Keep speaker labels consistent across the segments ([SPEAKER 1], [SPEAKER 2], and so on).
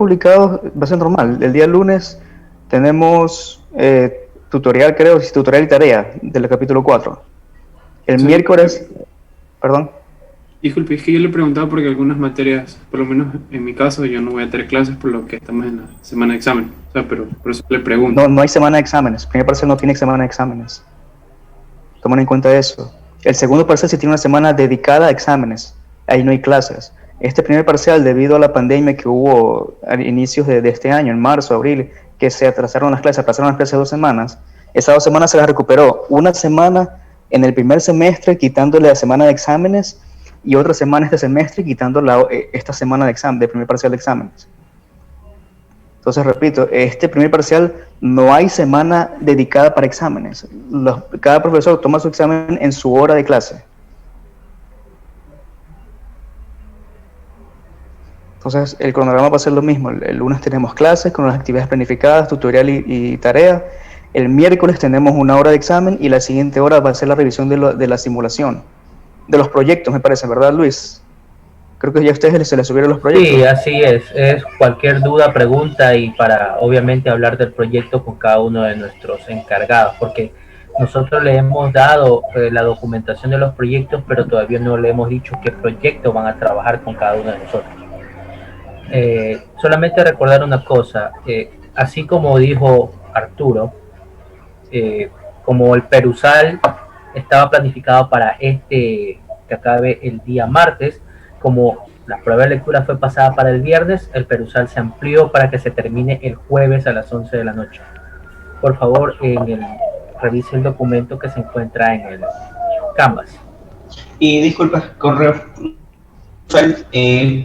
[SPEAKER 1] publicados, va a ser normal. El día lunes tenemos tutorial, creo, tutorial y tarea del capítulo 4. El
[SPEAKER 2] ¿Sabe?
[SPEAKER 1] miércoles, perdón.
[SPEAKER 2] Disculpe, es que yo le preguntaba porque algunas materias, por lo menos en mi caso, yo no voy a tener clases por lo que estamos en la semana de examen. O sea, pero por eso le pregunto.
[SPEAKER 1] No, no hay semana de exámenes. El primer parcial no tiene semana de exámenes. Tomen en cuenta eso. El segundo parcial sí tiene una semana dedicada a exámenes. Ahí no hay clases. Este primer parcial, debido a la pandemia que hubo a inicios de este año, en marzo, abril, que se atrasaron las clases, pasaron las clases 2 semanas, esas 2 semanas se las recuperó. Una semana en el primer semestre, quitándole la semana de exámenes, y otra semana este semestre, quitando esta semana de examen, de primer parcial de exámenes. Entonces, repito, este primer parcial no hay semana dedicada para exámenes. Cada profesor toma su examen en su hora de clase. Entonces, el cronograma va a ser lo mismo. El lunes tenemos clases con las actividades planificadas, tutorial y tarea. El miércoles tenemos una hora de examen y la siguiente hora va a ser la revisión de la simulación. De los proyectos, me parece, ¿verdad, Luis? Creo que ya a ustedes se les subieron los
[SPEAKER 3] Sí,
[SPEAKER 1] proyectos.
[SPEAKER 3] así es cualquier duda, pregunta y para obviamente hablar del proyecto con cada uno de nuestros encargados, porque nosotros le hemos dado la documentación de los proyectos, pero todavía no le hemos dicho qué proyecto van a trabajar con cada uno de nosotros. Solamente recordar una cosa, así como dijo Arturo, como el Perusal estaba planificado para que acabe el día martes, como la prueba de lectura fue pasada para el viernes, el Perusal se amplió para que se termine el jueves a las 11 de la noche. Por favor, revise el documento que se encuentra en el Canvas.
[SPEAKER 4] Y disculpa, correo.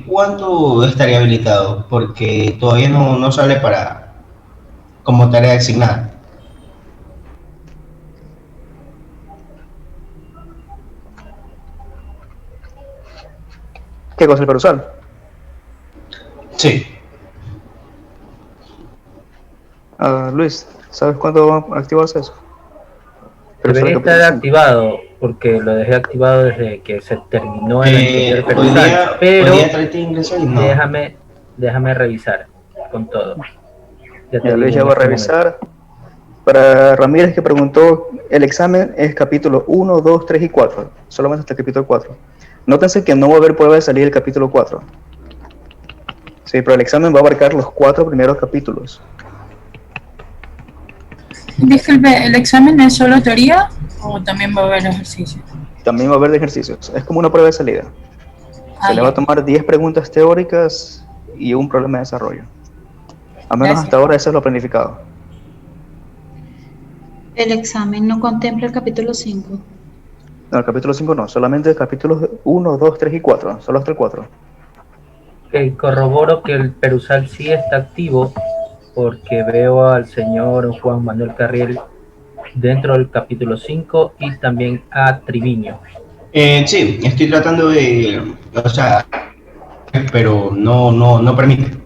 [SPEAKER 4] ¿Cuándo estaría habilitado? Porque todavía no sale para como tarea asignada.
[SPEAKER 1] ¿Qué cosa el perusal?
[SPEAKER 4] Sí.
[SPEAKER 1] Luis, ¿sabes cuándo va a activarse eso?
[SPEAKER 3] Debería estar activado porque lo dejé activado desde que se terminó el anterior
[SPEAKER 4] Perusal,
[SPEAKER 3] pero
[SPEAKER 4] no.
[SPEAKER 3] déjame revisar con todo.
[SPEAKER 1] Ya Luis ya va a revisar. Para Ramírez, que preguntó, el examen es capítulo 1, 2, 3 y 4, solamente hasta el capítulo 4. Nótense que no va a haber prueba de salir el capítulo 4. Sí, pero el examen va a abarcar los 4 primeros capítulos.
[SPEAKER 5] Disculpe, ¿el examen es solo teoría o también va a haber ejercicios?
[SPEAKER 1] También va a haber de ejercicios. Es como una prueba de salida. Se le va a tomar 10 preguntas teóricas y un problema de desarrollo. Al menos hasta ahora eso es lo planificado.
[SPEAKER 6] El examen no contempla el capítulo 5.
[SPEAKER 1] No, el capítulo 5 no, solamente el capítulos 1, 2, 3 y 4, solo hasta el 4.
[SPEAKER 3] Corroboro que el Perusal sí está activo porque veo al señor Juan Manuel Carriel dentro del capítulo 5 y también a Triviño.
[SPEAKER 4] Sí, estoy tratando de, o sea, pero no permite.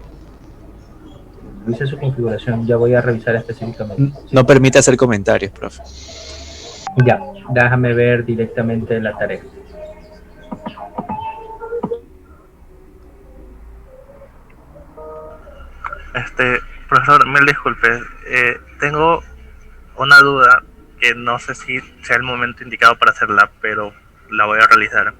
[SPEAKER 3] Revise su configuración, ya voy a revisar específicamente.
[SPEAKER 7] No permite hacer comentarios, profe.
[SPEAKER 3] Ya, déjame ver directamente la tarea.
[SPEAKER 8] Profesor, mil disculpes. Tengo una duda que no sé si sea el momento indicado para hacerla, pero la voy a realizar.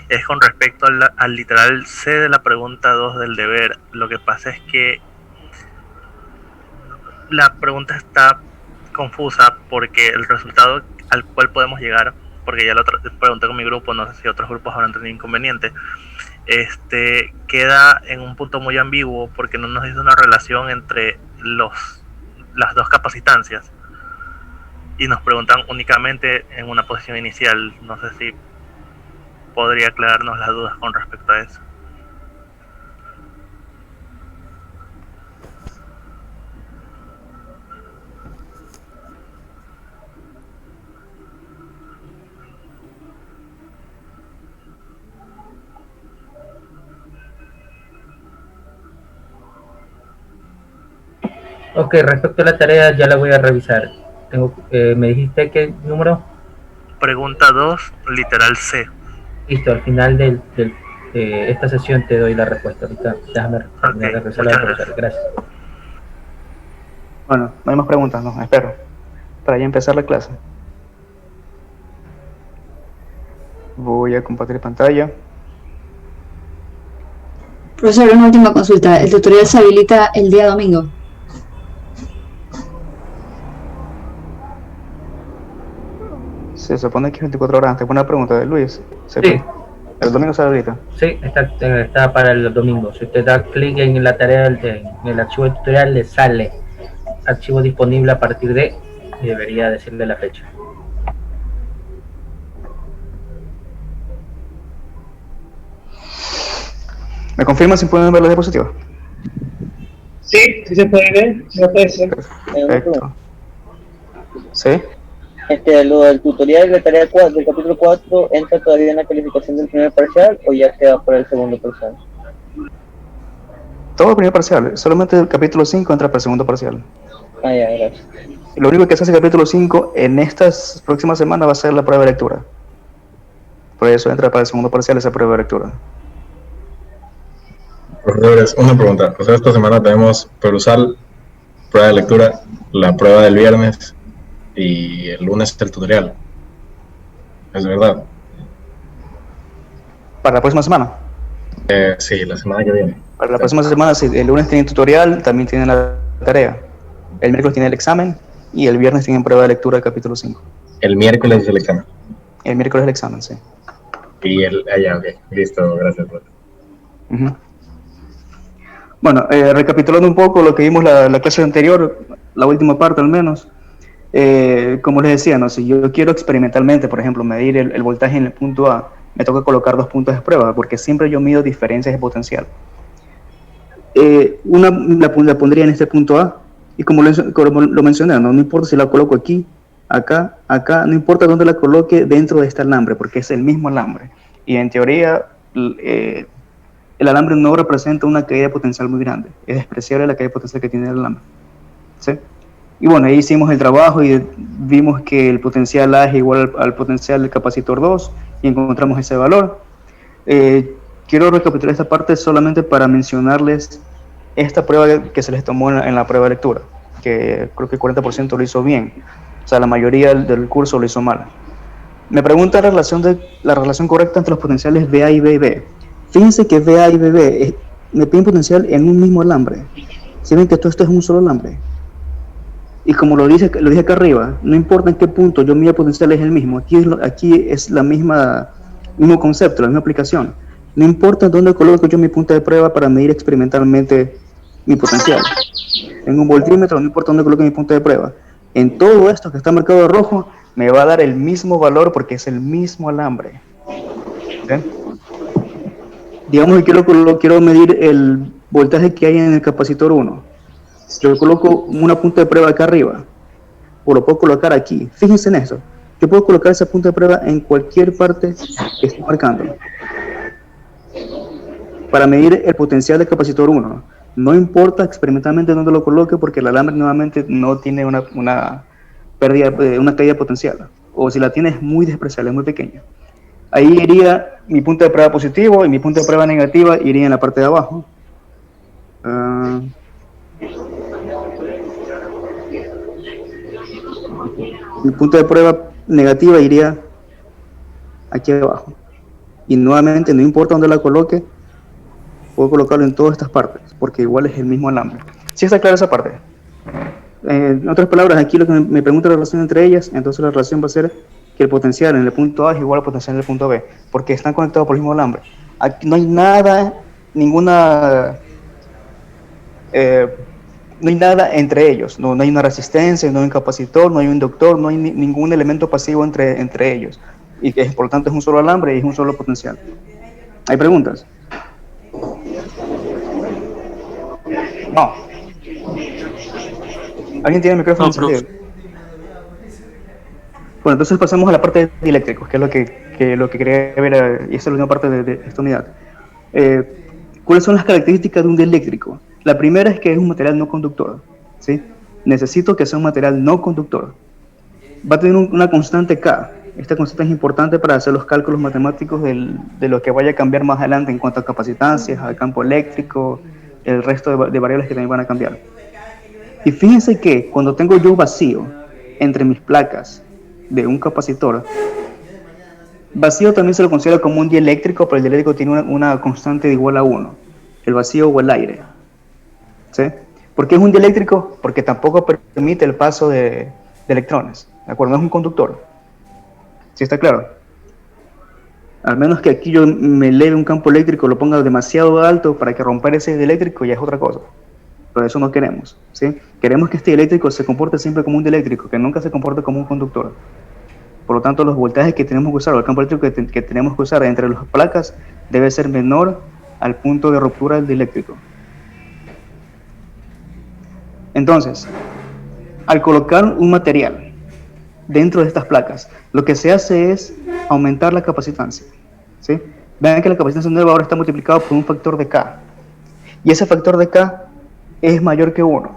[SPEAKER 8] Es con respecto al literal C de la pregunta 2 del deber. Lo que pasa es que la pregunta está confusa porque el resultado al cual podemos llegar, porque ya lo pregunté con mi grupo, no sé si otros grupos habrán tenido inconveniente, queda en un punto muy ambiguo porque no nos dice una relación entre las dos capacitancias y nos preguntan únicamente en una posición inicial. No sé si podría aclararnos las dudas con respecto a eso.
[SPEAKER 3] Ok, respecto a la tarea ya la voy a revisar. ¿Me dijiste qué número?
[SPEAKER 8] Pregunta 2, literal C.
[SPEAKER 3] Listo, al final del esta sesión te doy la respuesta. Ahorita déjame terminar de revisar la
[SPEAKER 8] muchas
[SPEAKER 3] profesora. Gracias.
[SPEAKER 1] Bueno, no hay más preguntas, no, espero. Para ya empezar la clase. Voy a compartir pantalla.
[SPEAKER 9] Profesor, una última consulta. ¿El tutorial se habilita el día domingo?
[SPEAKER 1] Se supone que es 24 horas antes. Buena pregunta de Luis.
[SPEAKER 3] Sí.
[SPEAKER 1] El domingo sale ahorita.
[SPEAKER 3] Sí, está para el domingo. Si usted da clic en la tarea, en el archivo del tutorial, le sale archivo disponible a partir de, y debería decirle la fecha.
[SPEAKER 1] ¿Me confirman si pueden ver las diapositivas?
[SPEAKER 10] Sí, sí se puede ver, no puede ser.
[SPEAKER 1] Perfecto. ¿Sí?
[SPEAKER 11] Lo del tutorial de la tarea 4, del capítulo 4, ¿entra todavía en la calificación del primer parcial o ya queda para el segundo parcial?
[SPEAKER 1] Todo el primer parcial, solamente el capítulo 5 entra para el segundo parcial.
[SPEAKER 11] Ah, ya, gracias.
[SPEAKER 1] Lo único que se hace el capítulo 5 en estas próximas semanas va a ser la prueba de lectura. Por eso entra para el segundo parcial esa prueba de lectura.
[SPEAKER 12] Profesores, una pregunta. O sea, esta semana tenemos perusal, prueba de lectura, la prueba del viernes y el lunes el tutorial. ¿Es verdad?
[SPEAKER 1] ¿Para la próxima semana?
[SPEAKER 12] Sí, la semana que viene.
[SPEAKER 1] Para la próxima semana, sí, el lunes tienen tutorial, también tienen la tarea. El miércoles tiene el examen y el viernes tienen prueba de lectura del capítulo 5.
[SPEAKER 12] El miércoles es el examen.
[SPEAKER 1] El miércoles es el examen, sí.
[SPEAKER 12] Y ya, ok. Listo, gracias, profe.
[SPEAKER 1] Bueno, recapitulando un poco lo que vimos la clase anterior, la última parte al menos, como les decía, ¿no? Si yo quiero experimentalmente, por ejemplo, medir el voltaje en el punto A, me toca colocar 2 puntos de prueba, porque siempre yo mido diferencias de potencial. Una la pondría en este punto A, y como lo mencioné, no importa si la coloco aquí, acá, no importa dónde la coloque dentro de este alambre, porque es el mismo alambre. Y en teoría, el alambre no representa una caída potencial muy grande, es despreciable la caída potencial que tiene el alambre, ¿sí? Y bueno, ahí hicimos el trabajo y vimos que el potencial A es igual al potencial del capacitor 2 y encontramos ese valor. Quiero recapitular esta parte solamente para mencionarles esta prueba que se les tomó en la prueba de lectura, que creo que el 40% lo hizo bien, o sea, la mayoría del curso lo hizo mal. Me pregunta la relación correcta entre los potenciales VA y BB. Fíjense que VA y BB me piden potencial en un mismo alambre. Si ven que esto es un solo alambre. Y como lo dije acá arriba, no importa en qué punto yo mida potencial es el mismo. Aquí es la mismo concepto, la misma aplicación. No importa dónde coloco yo mi punto de prueba para medir experimentalmente mi potencial. En un voltímetro, no importa dónde coloque mi punto de prueba. En todo esto que está marcado de rojo, me va a dar el mismo valor porque es el mismo alambre. ¿Sí? Digamos que quiero medir el voltaje que hay en el capacitor 1. Yo coloco una punta de prueba acá arriba, o lo puedo colocar aquí. Fíjense en eso. Yo puedo colocar esa punta de prueba en cualquier parte que esté marcando para medir el potencial del capacitor 1. No importa experimentalmente dónde lo coloque, porque el alambre nuevamente no tiene una caída potencial, o si la tiene es muy despreciable, es muy pequeña. Ahí iría mi punto de prueba positivo y mi punto de prueba negativa iría en la parte de abajo. Mi punto de prueba negativa iría aquí abajo. Y nuevamente, no importa dónde la coloque, puedo colocarlo en todas estas partes, porque igual es el mismo alambre. ¿Sí está clara esa parte? En otras palabras, aquí lo que me pregunta la relación entre ellas, entonces la relación va a ser que el potencial en el punto A es igual al potencial en el punto B, porque están conectados por el mismo alambre. Aquí no hay nada, no hay nada entre ellos, no hay una resistencia, no hay un capacitor, no hay un inductor, no hay ningún elemento pasivo entre ellos, y que por lo tanto es un solo alambre y es un solo potencial. ¿Hay preguntas? No. ¿Alguien tiene el micrófono encendido? Bueno, entonces pasamos a la parte de eléctricos, que es lo que quería ver, y esta es la última parte de esta unidad. ¿Cuáles son las características de un dieléctrico? La primera es que es un material no conductor, ¿sí? Necesito que sea un material no conductor. Va a tener una constante K. Esta constante es importante para hacer los cálculos matemáticos de lo que vaya a cambiar más adelante en cuanto a capacitancias, al campo eléctrico, el resto de variables que también van a cambiar. Y fíjense que cuando tengo yo vacío entre mis placas de un capacitor, vacío también se lo considera como un dieléctrico, pero el dieléctrico tiene una constante de igual a 1, el vacío o el aire. ¿Sí? ¿Por qué es un dieléctrico? Porque tampoco permite el paso de electrones, ¿de acuerdo? No es un conductor. ¿Sí está claro? Al menos que aquí yo me eleve un campo eléctrico, lo ponga demasiado alto para que romper ese dieléctrico, ya es otra cosa. Pero eso no queremos, ¿sí? Queremos que este dieléctrico se comporte siempre como un dieléctrico, que nunca se comporte como un conductor. Por lo tanto, los voltajes que tenemos que usar, o el campo eléctrico que tenemos que usar entre las placas, debe ser menor al punto de ruptura del dieléctrico. Entonces, al colocar un material dentro de estas placas, lo que se hace es aumentar la capacitancia, ¿sí? Vean que la capacitancia nueva ahora está multiplicada por un factor de K, y ese factor de K es mayor que 1,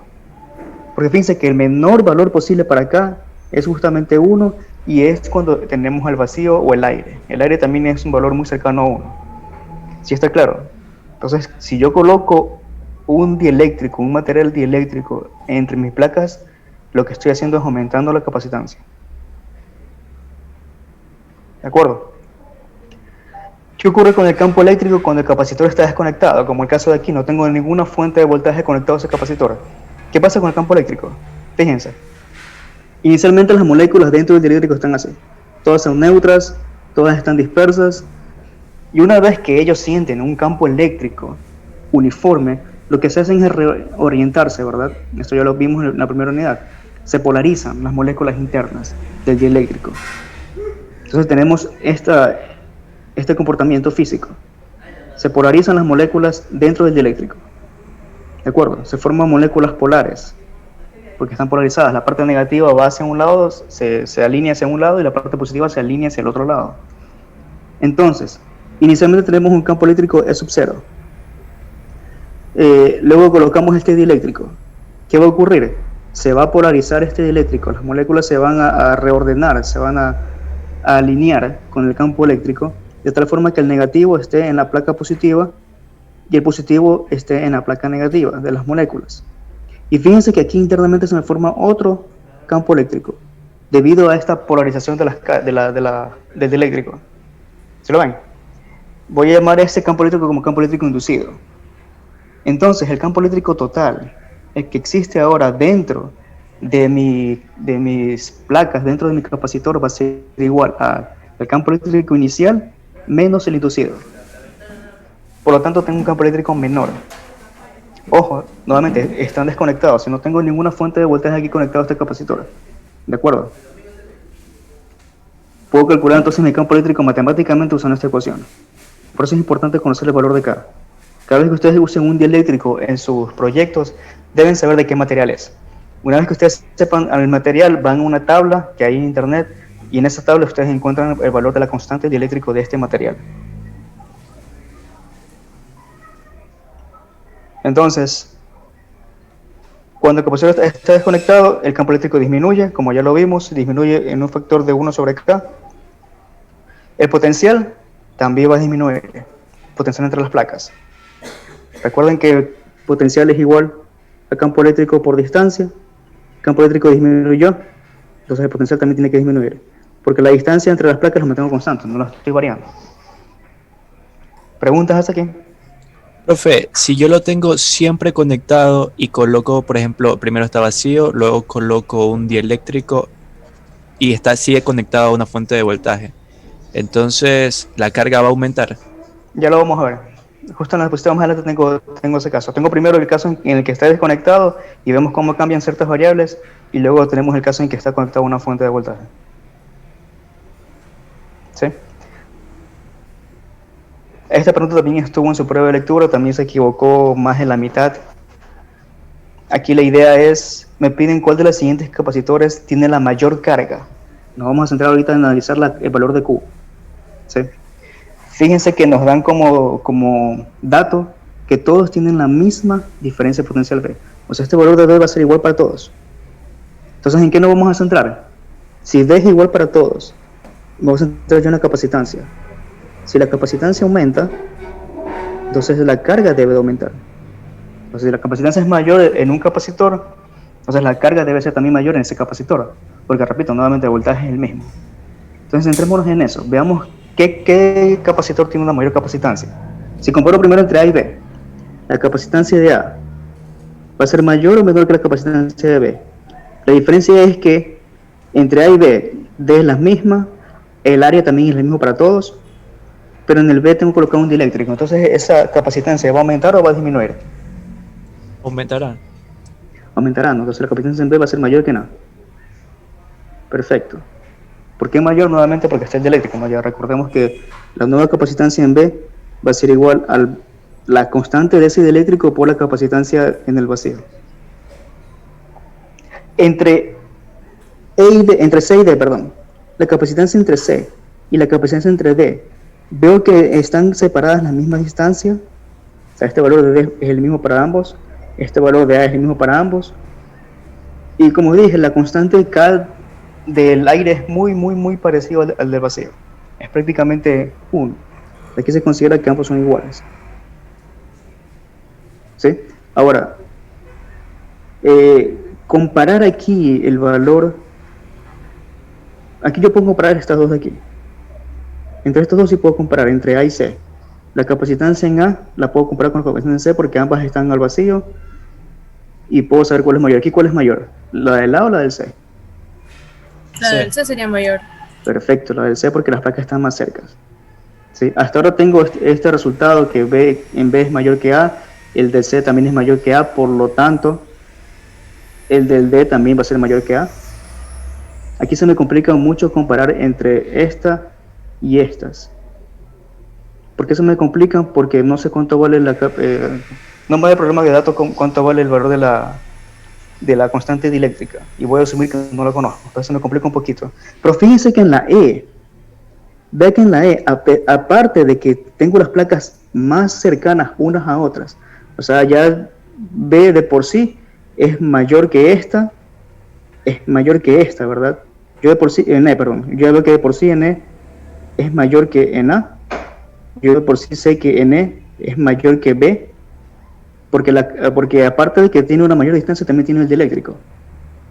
[SPEAKER 1] porque fíjense que el menor valor posible para K es justamente 1, y es cuando tenemos el vacío o el aire. El aire también es un valor muy cercano a 1. ¿Sí está claro? Entonces, si yo coloco un dieléctrico, un material dieléctrico entre mis placas, lo que estoy haciendo es aumentando la capacitancia. ¿De acuerdo? ¿Qué ocurre con el campo eléctrico cuando el capacitor está desconectado? Como el caso de aquí, no tengo ninguna fuente de voltaje conectada a ese capacitor. ¿Qué pasa con el campo eléctrico? Fíjense. Inicialmente las moléculas dentro del dieléctrico están así. Todas son neutras, todas están dispersas. Y una vez que ellos sienten un campo eléctrico uniforme, lo que se hacen es reorientarse, ¿verdad? Esto ya lo vimos en la primera unidad. Se polarizan las moléculas internas del dieléctrico. Entonces tenemos este comportamiento físico. Se polarizan las moléculas dentro del dieléctrico. ¿De acuerdo? Se forman moléculas polares, porque están polarizadas. La parte negativa va hacia un lado, se alinea hacia un lado, y la parte positiva se alinea hacia el otro lado. Entonces, inicialmente tenemos un campo eléctrico E sub 0. Luego colocamos este dieléctrico. ¿Qué va a ocurrir? Se va a polarizar este dieléctrico. Las moléculas se van a reordenar, se van a alinear con el campo eléctrico, de tal forma que el negativo esté en la placa positiva y el positivo esté en la placa negativa de las moléculas. Y fíjense que aquí internamente se me forma otro campo eléctrico debido a esta polarización del dieléctrico. ¿Se lo ven? Voy a llamar a este campo eléctrico como campo eléctrico inducido. Entonces el campo eléctrico total, el que existe ahora dentro de mis placas, dentro de mi capacitor, va a ser igual al campo eléctrico inicial menos el inducido. Por lo tanto tengo un campo eléctrico menor. Ojo, nuevamente, están desconectados. Si no tengo ninguna fuente de voltaje aquí conectado a este capacitor. ¿De acuerdo? Puedo calcular entonces mi campo eléctrico matemáticamente usando esta ecuación. Por eso es importante conocer el valor de K. Cada vez que ustedes usen un dieléctrico en sus proyectos, deben saber de qué material es. Una vez que ustedes sepan el material, van a una tabla que hay en internet, y en esa tabla ustedes encuentran el valor de la constante dieléctrico de este material. Entonces, cuando el capacitor está desconectado, el campo eléctrico disminuye, como ya lo vimos, disminuye en un factor de 1 sobre K. El potencial también va a disminuir, potencial entre las placas. Recuerden que el potencial es igual al campo eléctrico por distancia. El campo eléctrico disminuyó, entonces el potencial también tiene que disminuir, porque la distancia entre las placas las mantengo constantes, no las estoy variando. ¿Preguntas hasta aquí?
[SPEAKER 7] Profe, si yo lo tengo siempre conectado y coloco, por ejemplo, primero está vacío, luego coloco un dieléctrico y sigue conectado a una fuente de voltaje, entonces la carga va a aumentar.
[SPEAKER 1] Ya lo vamos a ver. Justo en la diapositiva más adelante tengo ese caso. Tengo primero el caso en el que está desconectado y vemos cómo cambian ciertas variables, y luego tenemos el caso en que está conectado a una fuente de voltaje. ¿Sí? Esta pregunta también estuvo en su prueba de lectura, también se equivocó más en la mitad. Aquí la idea es, me piden cuál de los siguientes capacitores tiene la mayor carga. Nos vamos a centrar ahorita en analizar el valor de Q. ¿Sí? Fíjense que nos dan como dato que todos tienen la misma diferencia potencial V. O sea, este valor de V va a ser igual para todos. Entonces, ¿en qué nos vamos a centrar? Si V es igual para todos vamos a entrar ya en la capacitancia. Si la capacitancia aumenta, entonces la carga debe de aumentar. Entonces, si la capacitancia es mayor en un capacitor, entonces la carga debe ser también mayor en ese capacitor, porque repito, nuevamente el voltaje es el mismo. Entonces, centrémonos en eso. Veamos qué capacitor tiene una mayor capacitancia. Si comparo primero entre A y B, la capacitancia de A va a ser mayor o menor que la capacitancia de B. La diferencia es que entre A y B, D es la misma, el área también es el mismo para todos, pero en el B tengo colocado un dieléctrico. Entonces, ¿esa capacitancia va a aumentar o va a disminuir?
[SPEAKER 7] Aumentará.
[SPEAKER 1] Aumentará, ¿no? Entonces la capacitancia en B va a ser mayor que en A. Perfecto. ¿Por qué mayor? Nuevamente porque está el dieléctrico, ¿no? Ya recordemos que la nueva capacitancia en B va a ser igual a la constante de ese dieléctrico por la capacitancia en el vacío. Entre C y D, perdón, la capacitancia entre C y la capacitancia entre D, veo que están separadas la misma distancia. O sea, este valor de D es el mismo para ambos, este valor de A es el mismo para ambos. Y como dije, la constante K del aire es muy parecido al del vacío. Es prácticamente 1. Aquí se considera que ambos son iguales. ¿Sí? Ahora, comparar aquí el valor. Aquí yo puedo comparar estas dos de aquí. Entre estos dos sí puedo comparar, entre A y C. La capacitancia en A la puedo comparar con la capacitancia en C porque ambas están al vacío. Y puedo saber cuál es mayor. Aquí, ¿cuál es mayor? ¿La del A o la del C?
[SPEAKER 13] La del C sería mayor.
[SPEAKER 1] Perfecto, la del C porque las placas están más cerca. ¿Sí? Hasta ahora tengo este resultado que B en B es mayor que A, el del C también es mayor que A, por lo tanto, el del D también va a ser mayor que A. Aquí se me complica mucho comparar entre esta y estas. ¿Por qué se me complican? Porque no sé cuánto vale no me da problema de datos cuánto vale el valor de la constante dieléctrica, y voy a asumir que no lo conozco, entonces me complica un poquito. Pero fíjense que en la E, ve que en la E, aparte de que tengo las placas más cercanas unas a otras, o sea, ya B de por sí es mayor que esta, ¿verdad? Yo de por sí, en E, perdón, yo veo que de por sí en E es mayor que en A, yo de por sí sé que en E es mayor que B, porque aparte de que tiene una mayor distancia, también tiene el dieléctrico.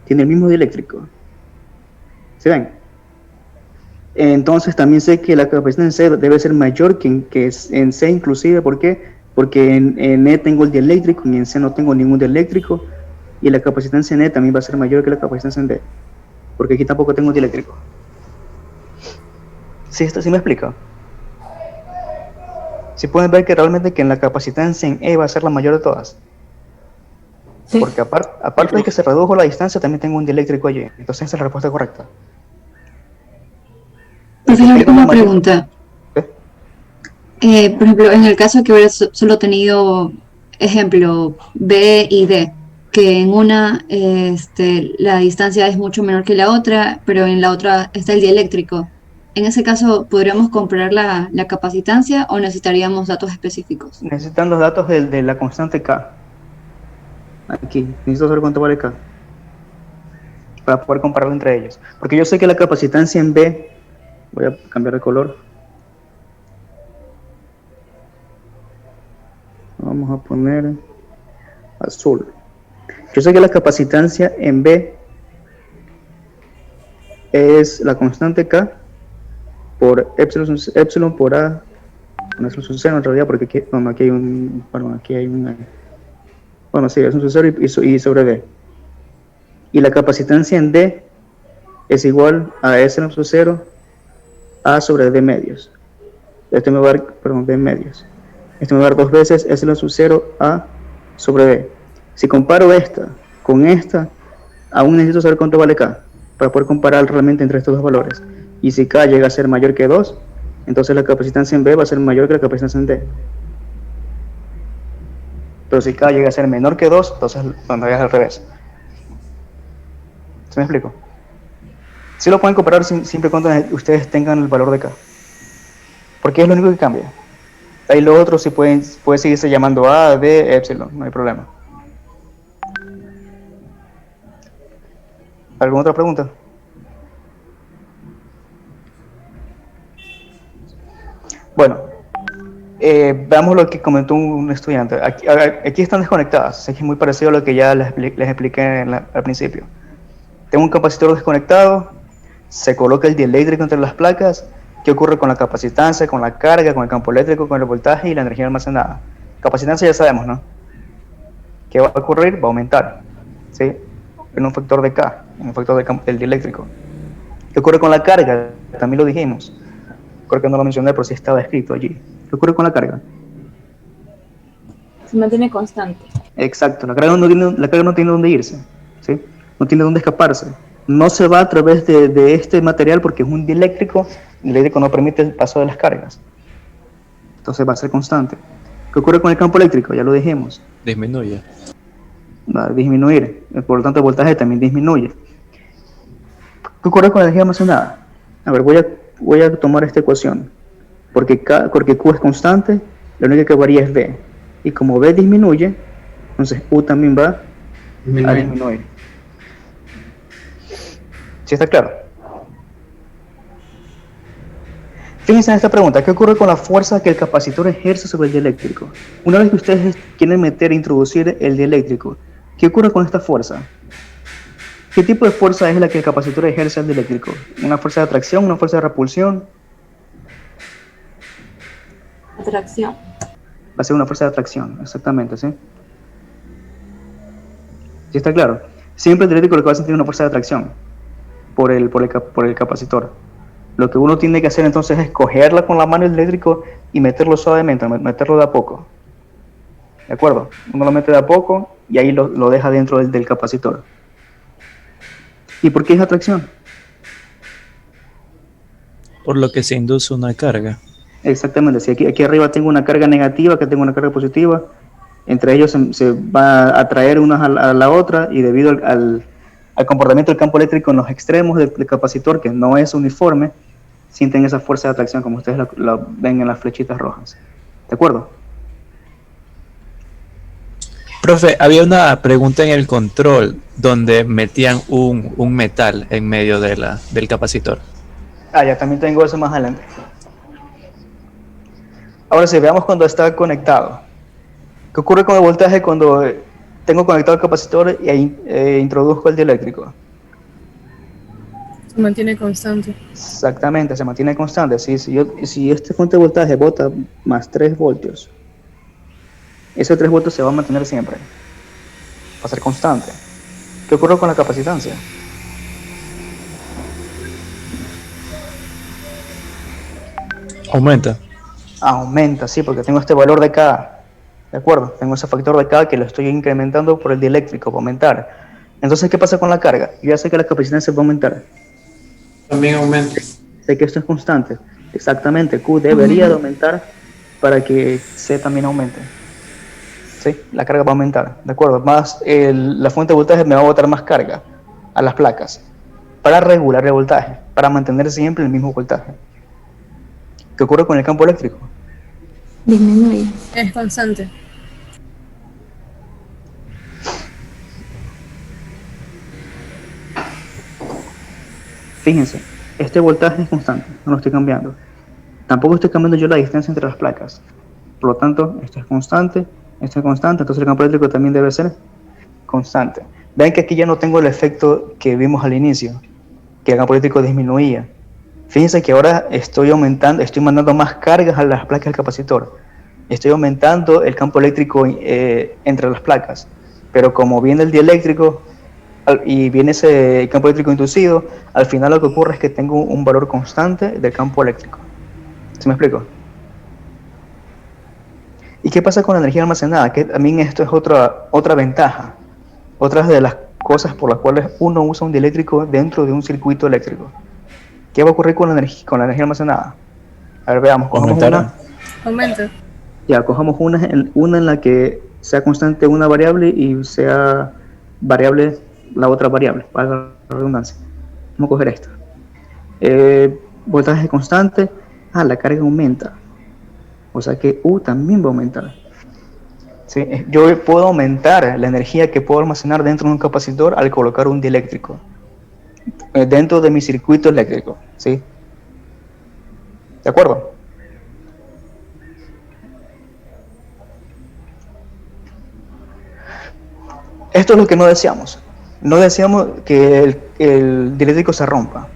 [SPEAKER 1] Tiene el mismo dieléctrico. ¿Se ven? Entonces también sé que la capacidad en C debe ser mayor que en C inclusive. ¿Por qué? Porque en E tengo el dieléctrico y en C no tengo ningún dieléctrico. Y la capacitancia en E también va a ser mayor que la capacitancia en D. Porque aquí tampoco tengo dieléctrico. ¿Sí, esto sí me explica? Si pueden ver que realmente que en la capacitancia en E va a ser la mayor de todas. Sí. Porque aparte de que se redujo la distancia, también tengo un dieléctrico allí. Entonces esa es la respuesta correcta.
[SPEAKER 9] Profesor, una pregunta. Por ejemplo, en el caso que hubiera solo tenido, ejemplo, B y D, que en una la distancia es mucho menor que la otra, pero en la otra está el dieléctrico. En ese caso, ¿podríamos comparar la capacitancia o necesitaríamos datos específicos?
[SPEAKER 1] Necesitan los datos de la constante K. Aquí, necesito saber cuánto vale K para poder compararlo entre ellos. Porque yo sé que la capacitancia en B, voy a cambiar de color. Vamos a poner azul. Yo sé que la capacitancia en B es la constante K por epsilon por A, no es un sucero en realidad, porque aquí, bueno, aquí hay un, bueno, sí, es un sucero y sobre D. Y la capacitancia en D es igual a epsilon sucero A sobre D medios. Este me va a dar, perdón, D medios. Este me va a dar dos veces epsilon sucero A sobre D. Si comparo esta con esta, aún necesito saber cuánto vale K para poder comparar realmente entre estos dos valores. Y si K llega a ser mayor que 2, entonces la capacitancia en B va a ser mayor que la capacitancia en D. Pero si K llega a ser menor que 2, entonces cuando es al revés. ¿Se me explico? Sí lo pueden comparar siempre y cuando ustedes tengan el valor de K. Porque es lo único que cambia. Ahí lo otro sí puede seguirse llamando A, D, epsilon, no hay problema. ¿Alguna otra pregunta? veamos lo que comentó un estudiante. Aquí están desconectadas, así que es muy parecido a lo que ya les expliqué al principio. Tengo un capacitor desconectado, se coloca el dieléctrico entre las placas. ¿Qué ocurre con la capacitancia, con la carga, con el campo eléctrico, con el voltaje y la energía almacenada? Capacitancia ya sabemos, ¿no? ¿Qué va a ocurrir? Va a aumentar, ¿sí? En un factor de K, en un factor del dieléctrico. ¿Qué ocurre con la carga? También lo dijimos. Creo que no lo mencioné, pero sí estaba escrito allí. ¿Qué ocurre con la carga?
[SPEAKER 9] Se mantiene constante.
[SPEAKER 1] Exacto, la carga no tiene dónde irse, ¿sí? No tiene dónde escaparse. No se va a través de este material porque es un dieléctrico. El dieléctrico no permite el paso de las cargas. Entonces va a ser constante. ¿Qué ocurre con el campo eléctrico? Ya lo dijimos.
[SPEAKER 7] Disminuye.
[SPEAKER 1] Va a disminuir. Por lo tanto, el voltaje también disminuye. ¿Qué ocurre con la energía almacenada? A ver, voy a tomar esta ecuación. Porque Q es constante, la única que varía es V. Y como V disminuye, entonces U también va a disminuir. ¿Sí está claro? Fíjense en esta pregunta. ¿Qué ocurre con la fuerza que el capacitor ejerce sobre el dieléctrico? Una vez que ustedes quieren introducir el dieléctrico, ¿qué ocurre con esta fuerza? ¿Qué tipo de fuerza es la que el capacitor ejerce al dieléctrico? ¿Una fuerza de atracción? ¿Una fuerza de repulsión?
[SPEAKER 9] Atracción.
[SPEAKER 1] Va a ser una fuerza de atracción, exactamente, ¿sí? ¿Sí está claro? Siempre el dieléctrico lo que va a sentir es una fuerza de atracción por el capacitor. Lo que uno tiene que hacer entonces es cogerla con la mano el eléctrico y meterlo suavemente, meterlo de a poco. ¿De acuerdo? Uno lo mete de a poco y ahí lo deja dentro del capacitor. ¿Y por qué es atracción?
[SPEAKER 7] Por lo que se induce una carga.
[SPEAKER 1] Exactamente, si aquí arriba tengo una carga negativa, aquí tengo una carga positiva, entre ellos se va a atraer una a la otra y debido al comportamiento del campo eléctrico en los extremos del capacitor, que no es uniforme, sienten esa fuerza de atracción como ustedes la ven en las flechitas rojas. ¿De acuerdo?
[SPEAKER 7] Profe, había una pregunta en el control donde metían un metal en medio del capacitor.
[SPEAKER 1] Ya también tengo eso más adelante. Ahora sí, veamos cuando está conectado. ¿Qué ocurre con el voltaje cuando tengo conectado el capacitor y ahí introduzco el dieléctrico?
[SPEAKER 13] Se mantiene constante.
[SPEAKER 1] Exactamente, se mantiene constante. Si este fuente de voltaje bota más 3 voltios, esos 3 voltios se van a mantener siempre. Va a ser constante. ¿Qué ocurre con la capacitancia?
[SPEAKER 7] Aumenta.
[SPEAKER 1] Aumenta, sí, porque tengo este valor de K. ¿De acuerdo? Tengo ese factor de K que lo estoy incrementando por el dieléctrico, para aumentar. Entonces, ¿qué pasa con la carga? Yo ya sé que la capacitancia va a aumentar.
[SPEAKER 2] También aumenta.
[SPEAKER 1] Sé que esto es constante. Exactamente, Q debería de aumentar para que C también aumente. ¿Sí? La carga va a aumentar, ¿de acuerdo? Más la fuente de voltaje me va a botar más carga a las placas para regular el voltaje, para mantener siempre el mismo voltaje. ¿Qué ocurre con el campo eléctrico?
[SPEAKER 9] Disminuye.
[SPEAKER 13] Es constante.
[SPEAKER 1] Fíjense, este voltaje es constante, no lo estoy cambiando. Tampoco estoy cambiando yo la distancia entre las placas. Por lo tanto, esto es constante, entonces el campo eléctrico también debe ser constante. Ven que aquí ya no tengo el efecto que vimos al inicio, que el campo eléctrico disminuía. Fíjense que ahora estoy mandando más cargas a las placas del capacitor. Estoy aumentando el campo eléctrico entre las placas. Pero como viene el dieléctrico y viene ese campo eléctrico inducido, al final lo que ocurre es que tengo un valor constante del campo eléctrico. ¿Sí me explico? ¿Y qué pasa con la energía almacenada? Que también esto es otra ventaja. Otra de las cosas por las cuales uno usa un dieléctrico dentro de un circuito eléctrico. ¿Qué va a ocurrir con la energía almacenada? A ver, veamos. Cojamos
[SPEAKER 13] Aumenta.
[SPEAKER 1] Cojamos una en la que sea constante una variable y sea variable la otra variable, para la redundancia. Vamos a coger esto. Voltaje constante. La carga aumenta. O sea que U también va a aumentar. ¿Sí? Yo puedo aumentar la energía que puedo almacenar dentro de un capacitor al colocar un dieléctrico dentro de mi circuito eléctrico, ¿sí? ¿De acuerdo? Esto es lo que no deseamos. No deseamos que el dieléctrico se rompa.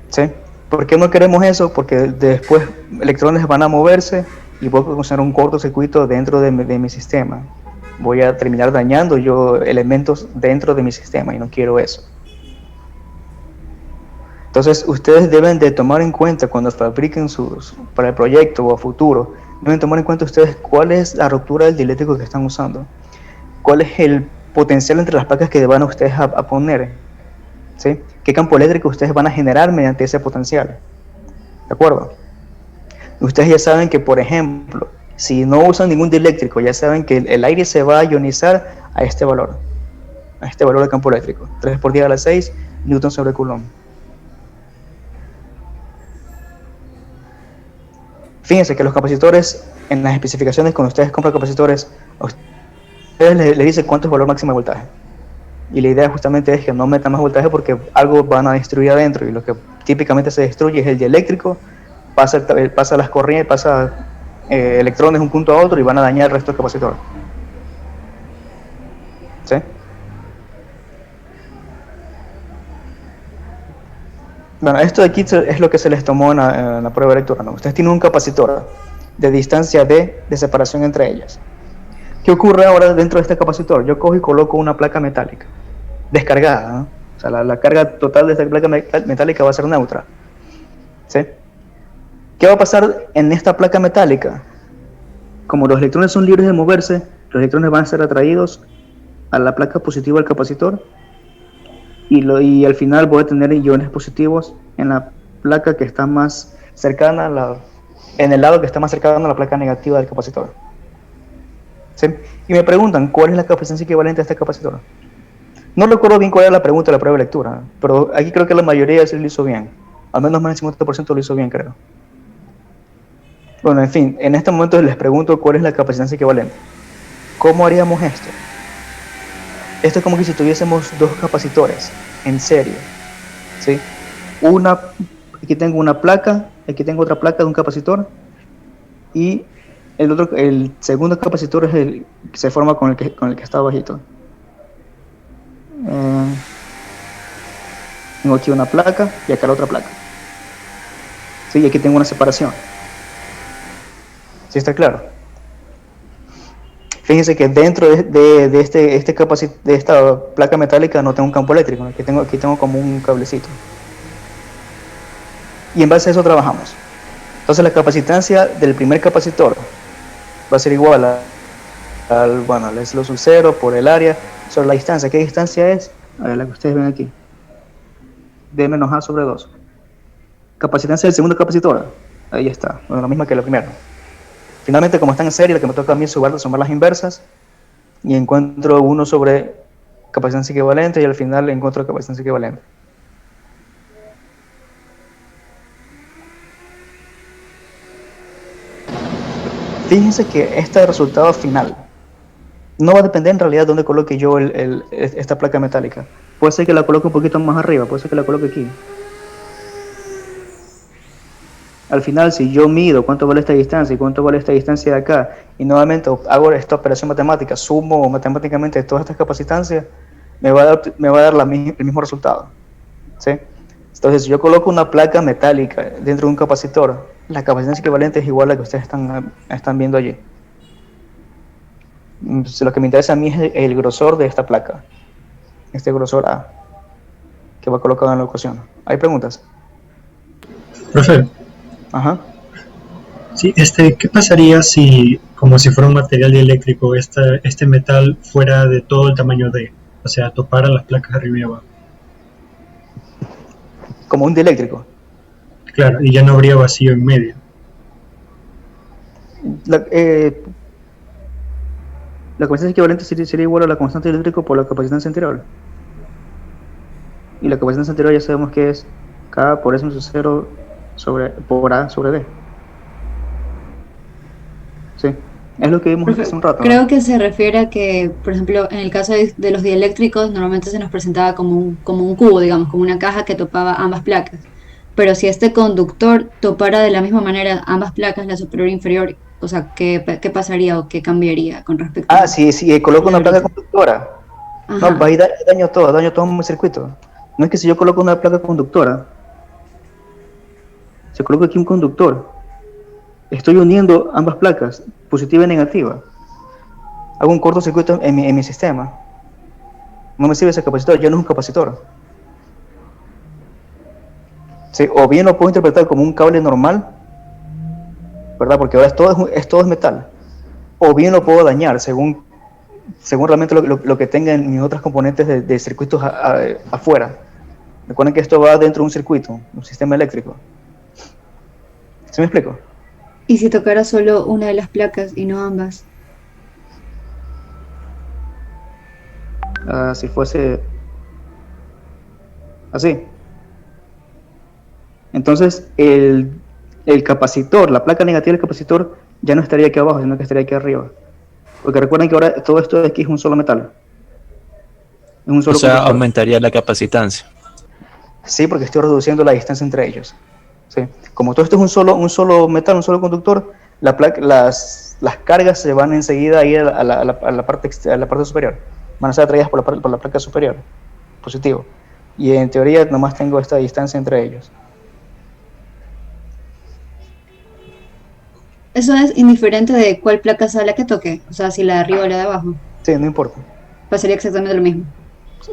[SPEAKER 1] ¿Sí? ¿Por qué no queremos eso? Porque después electrones van a moverse y voy a causar un cortocircuito dentro de mi sistema. Voy a terminar dañando yo elementos dentro de mi sistema y no quiero eso. Entonces ustedes deben de tomar en cuenta cuando fabriquen para el proyecto o a futuro, deben tomar en cuenta ustedes cuál es la ruptura del dieléctrico que están usando, cuál es el potencial entre las placas que van a ustedes a poner, ¿sí? ¿Qué campo eléctrico ustedes van a generar mediante ese potencial? ¿De acuerdo? Ustedes ya saben que, por ejemplo, si no usan ningún dieléctrico, ya saben que el aire se va a ionizar a este valor de campo eléctrico, 3 por 10 a la 6 newton sobre coulomb. Fíjense que los capacitores, en las especificaciones, cuando ustedes compran capacitores, a ustedes le dicen cuánto es el valor máximo de voltaje. Y la idea justamente es que no metan más voltaje porque algo van a destruir adentro, y lo que típicamente se destruye es el dieléctrico, pasa las corrientes, pasa electrones de un punto a otro y van a dañar el resto del capacitor. ¿Sí? Bueno, esto de aquí es lo que se les tomó en la prueba de lectura, ¿no? Ustedes tienen un capacitor de distancia D de separación entre ellas. ¿Qué ocurre ahora dentro de este capacitor? Yo cojo y coloco una placa metálica descargada, ¿no? O sea, la carga total de esta placa metálica va a ser neutra. ¿Sí? ¿Qué va a pasar en esta placa metálica? Como los electrones son libres de moverse, los electrones van a ser atraídos a la placa positiva del capacitor, y al final voy a tener iones positivos en la placa que está más cercana en el lado que está más cercano a la placa negativa del capacitor. ¿Sí? Y me preguntan, ¿cuál es la capacidad equivalente a este capacitor? No recuerdo bien cuál era la pregunta de la prueba de lectura, pero aquí creo que la mayoría sí lo hizo bien. Al menos más del 50% lo hizo bien, creo. Bueno, en fin, en este momento les pregunto cuál es la capacidad equivalente. ¿Cómo haríamos esto? Esto es como que si tuviésemos dos capacitores en serie, ¿sí? Aquí tengo una placa, aquí tengo otra placa de un capacitor, y el segundo capacitor es el que se forma con el que está abajito. Tengo aquí una placa y acá la otra placa. Sí, y aquí tengo una separación. ¿Sí está claro? Fíjense que dentro de esta placa metálica no tengo un campo eléctrico, aquí tengo como un cablecito. Y en base a eso trabajamos. Entonces la capacitancia del primer capacitor va a ser igual al S sub 0 por el área sobre la distancia. ¿Qué distancia es? A ver, la que ustedes ven aquí. D menos A sobre 2. Capacitancia del segundo capacitor. Ahí está, bueno, la misma que la primera. Finalmente, como está en serie, lo que me toca a mí es sumar las inversas, y encuentro 1 sobre capacitancia equivalente, y al final encuentro capacitancia equivalente. Fíjense que este resultado final no va a depender en realidad de dónde coloque yo esta placa metálica. Puede ser que la coloque un poquito más arriba, puede ser que la coloque aquí. Al final, si yo mido cuánto vale esta distancia y cuánto vale esta distancia de acá, y nuevamente hago esta operación matemática, sumo matemáticamente todas estas capacitancias, me va a dar el mismo resultado. ¿Sí? Entonces, si yo coloco una placa metálica dentro de un capacitor, la capacitancia equivalente es igual a la que ustedes están viendo allí. Entonces, lo que me interesa a mí es el grosor de esta placa, este grosor A, que va colocado en la ecuación. ¿Hay preguntas?
[SPEAKER 10] Profe.
[SPEAKER 1] Ajá.
[SPEAKER 10] Sí, ¿qué pasaría si, como si fuera un material dieléctrico, este metal fuera de todo el tamaño D? O sea, topara las placas arriba y abajo.
[SPEAKER 1] Como un dieléctrico.
[SPEAKER 10] Claro, y ya no habría vacío en medio.
[SPEAKER 1] La capacitancia equivalente sería igual a la constante eléctrica por la capacitancia anterior. Y la capacitancia anterior ya sabemos que es K por S menos 0 por A sobre D. Sí, es lo que vimos hace un rato.
[SPEAKER 9] Creo que se refiere a que, por ejemplo, en el caso de los dieléctricos, normalmente se nos presentaba como un cubo, digamos, como una caja que topaba ambas placas. Pero si este conductor topara de la misma manera ambas placas, la superior e inferior, O sea, ¿qué pasaría o qué cambiaría con respecto
[SPEAKER 1] Ah, sí, coloco una placa conductora.
[SPEAKER 9] Ajá.
[SPEAKER 1] No, va a ir daño todo mi circuito. No es que si yo coloco una placa conductora, se coloca aquí un conductor, estoy uniendo ambas placas, positiva y negativa. Hago un cortocircuito en mi sistema. No me sirve ese capacitor, ya no es un capacitor. Sí, o bien lo puedo interpretar como un cable normal, ¿verdad? Porque ahora es todo metal. O bien lo puedo dañar según realmente lo que tenga en mis otras componentes de circuitos afuera. Recuerden que esto va dentro de un circuito, un sistema eléctrico. ¿Sí me explico?
[SPEAKER 9] ¿Y si tocara solo una de las placas y no ambas?
[SPEAKER 1] Si fuese así. Entonces el capacitor, la placa negativa del capacitor ya no estaría aquí abajo, sino que estaría aquí arriba. Porque recuerden que ahora todo esto de aquí es un solo metal. Es un solo
[SPEAKER 7] O sea,
[SPEAKER 1] conductor.
[SPEAKER 7] aumentaría la capacitancia.
[SPEAKER 1] Sí, porque estoy reduciendo la distancia entre ellos. ¿Sí? Como todo esto es un solo metal, un solo conductor, las cargas se van enseguida a ir a la parte superior. Van a ser atraídas por la placa superior, positivo. Y en teoría nomás tengo esta distancia entre ellos.
[SPEAKER 9] Eso es indiferente de cuál placa sea la que toque, o sea, si la de arriba o la de abajo.
[SPEAKER 1] Sí, no importa.
[SPEAKER 9] Pasaría exactamente lo mismo.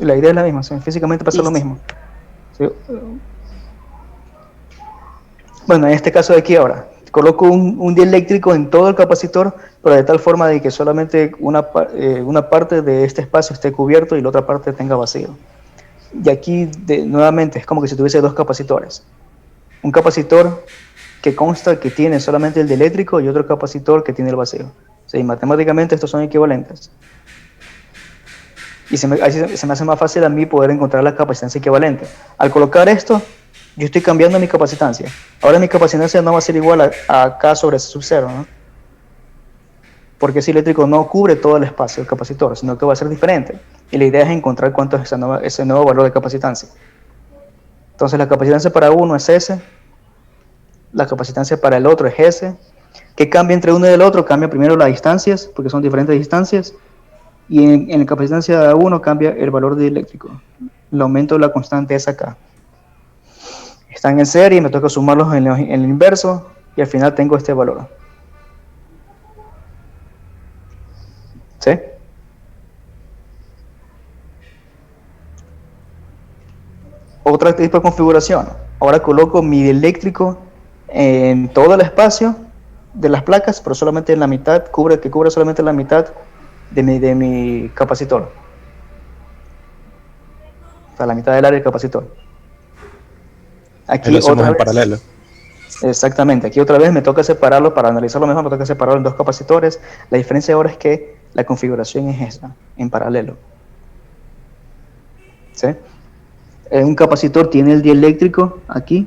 [SPEAKER 1] La idea es la misma, ¿sí? Físicamente pasa lo mismo. ¿Sí? Bueno, en este caso de aquí ahora, coloco un dieléctrico en todo el capacitor, pero de tal forma de que solamente una parte de este espacio esté cubierto y la otra parte tenga vacío. Y aquí, nuevamente, es como que si tuviese dos capacitores. Un capacitor que consta que tiene solamente el dieléctrico y otro capacitor que tiene el vacío. Sí, matemáticamente estos son equivalentes. Y así se me hace más fácil a mí poder encontrar la capacitancia equivalente. Al colocar esto, yo estoy cambiando mi capacitancia. Ahora mi capacitancia no va a ser igual a K sobre S sub 0, ¿no? Porque ese eléctrico no cubre todo el espacio del capacitor, sino que va a ser diferente. Y la idea es encontrar cuánto es ese nuevo valor de capacitancia. Entonces la capacitancia para uno es S, la capacitancia para el otro es S. ¿Qué cambia entre uno y el otro? Cambia primero las distancias, porque son diferentes distancias. Y en la capacitancia de uno cambia el valor de eléctrico. El aumento de la constante es acá. Están en serie, me toca sumarlos en el inverso y al final tengo este valor. ¿Sí? Otra tipo de configuración. Ahora coloco mi eléctrico en todo el espacio de las placas, pero solamente en la mitad, que cubre solamente la mitad de mi capacitor. O sea, la mitad del área del capacitor. Aquí
[SPEAKER 7] lo hacemos
[SPEAKER 1] otra
[SPEAKER 7] en
[SPEAKER 1] vez,
[SPEAKER 7] paralelo.
[SPEAKER 1] Exactamente, aquí otra vez me toca separarlo, para analizarlo mejor me toca separarlo en dos capacitores. La diferencia ahora es que la configuración es esta, en paralelo. ¿Sí? Un capacitor tiene el dieléctrico aquí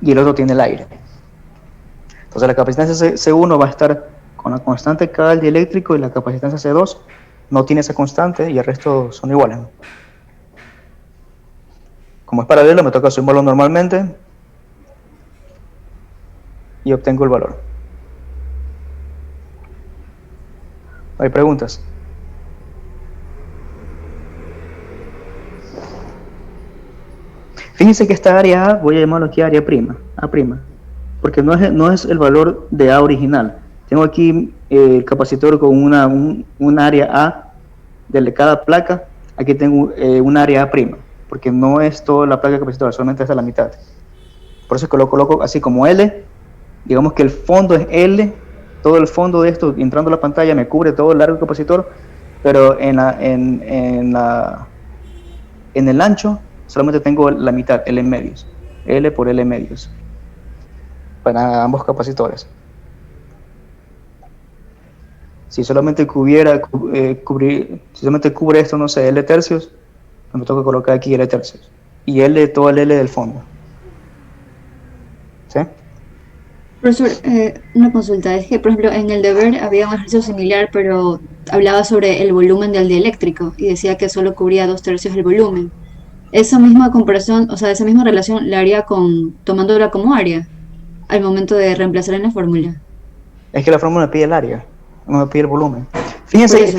[SPEAKER 1] y el otro tiene el aire. Entonces la capacitancia C1 va a estar con la constante K del dieléctrico y la capacitancia C2 no tiene esa constante y el resto son iguales. Como es paralelo, me toca sumarlo normalmente y obtengo el valor. ¿Hay preguntas? Fíjense que esta área A, voy a llamarlo aquí área prima, A prima, porque no es el valor de A original. Tengo aquí el capacitor con un área A de cada placa, aquí tengo un área A prima, porque no es toda la placa capacitor, solamente hasta la mitad. Por eso que lo coloco así como L, digamos que el fondo es L, todo el fondo de esto, entrando a la pantalla, me cubre todo el largo del capacitor, pero en el ancho solamente tengo la mitad, L en medios, L por L en medios, para ambos capacitores. Si solamente si solamente cubre esto, no sé, L tercios, me toca colocar aquí L tercios, y todo el L del fondo. ¿Sí?
[SPEAKER 9] Profesor, una consulta, es que por ejemplo en el deber había un ejercicio similar, pero hablaba sobre el volumen del dieléctrico y decía que solo cubría 2/3 del volumen. Esa misma comparación, o sea, esa misma relación la haría tomándola como área. al momento de reemplazar en la fórmula?
[SPEAKER 1] Es que la fórmula me pide el área, no me pide el volumen.
[SPEAKER 9] Por
[SPEAKER 1] Fíjense
[SPEAKER 9] eso.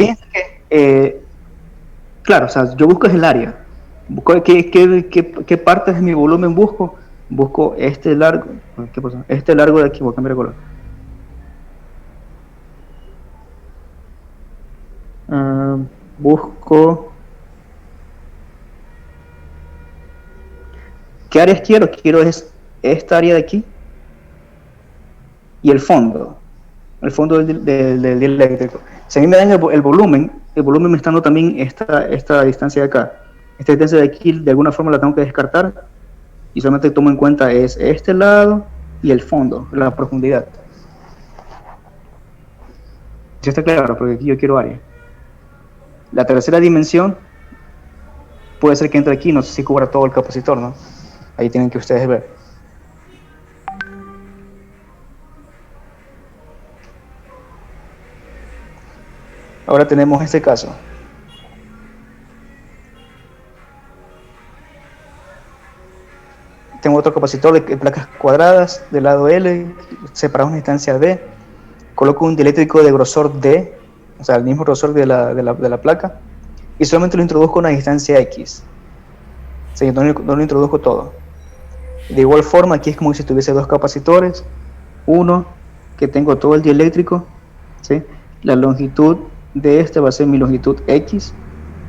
[SPEAKER 1] que, claro, o sea, yo busco es el área. Busco qué partes de mi volumen busco. Busco este largo. ¿Qué pasa? Este largo de aquí, voy a cambiar de color. Busco. ¿Qué áreas quiero? Quiero es esta área de aquí y el fondo del dieléctrico. Si a mí me dan el volumen me está dando también esta distancia de acá. Esta distancia de aquí, de alguna forma la tengo que descartar y solamente tomo en cuenta es este lado y el fondo, la profundidad. ¿Sí está claro? Porque aquí yo quiero área. La tercera dimensión puede ser que entre aquí, no sé si cubra todo el capacitor, ¿no? Ahí tienen que ustedes ver. Ahora tenemos este caso. Tengo otro capacitor de placas cuadradas del lado L, separado una distancia D. Coloco un dieléctrico de grosor D, o sea, el mismo grosor de la placa, y solamente lo introduzco a una distancia X. O sea, no lo introduzco todo. De igual forma, aquí es como si tuviese dos capacitores. Uno que tengo todo el dieléctrico, ¿sí? La longitud de este va a ser mi longitud X,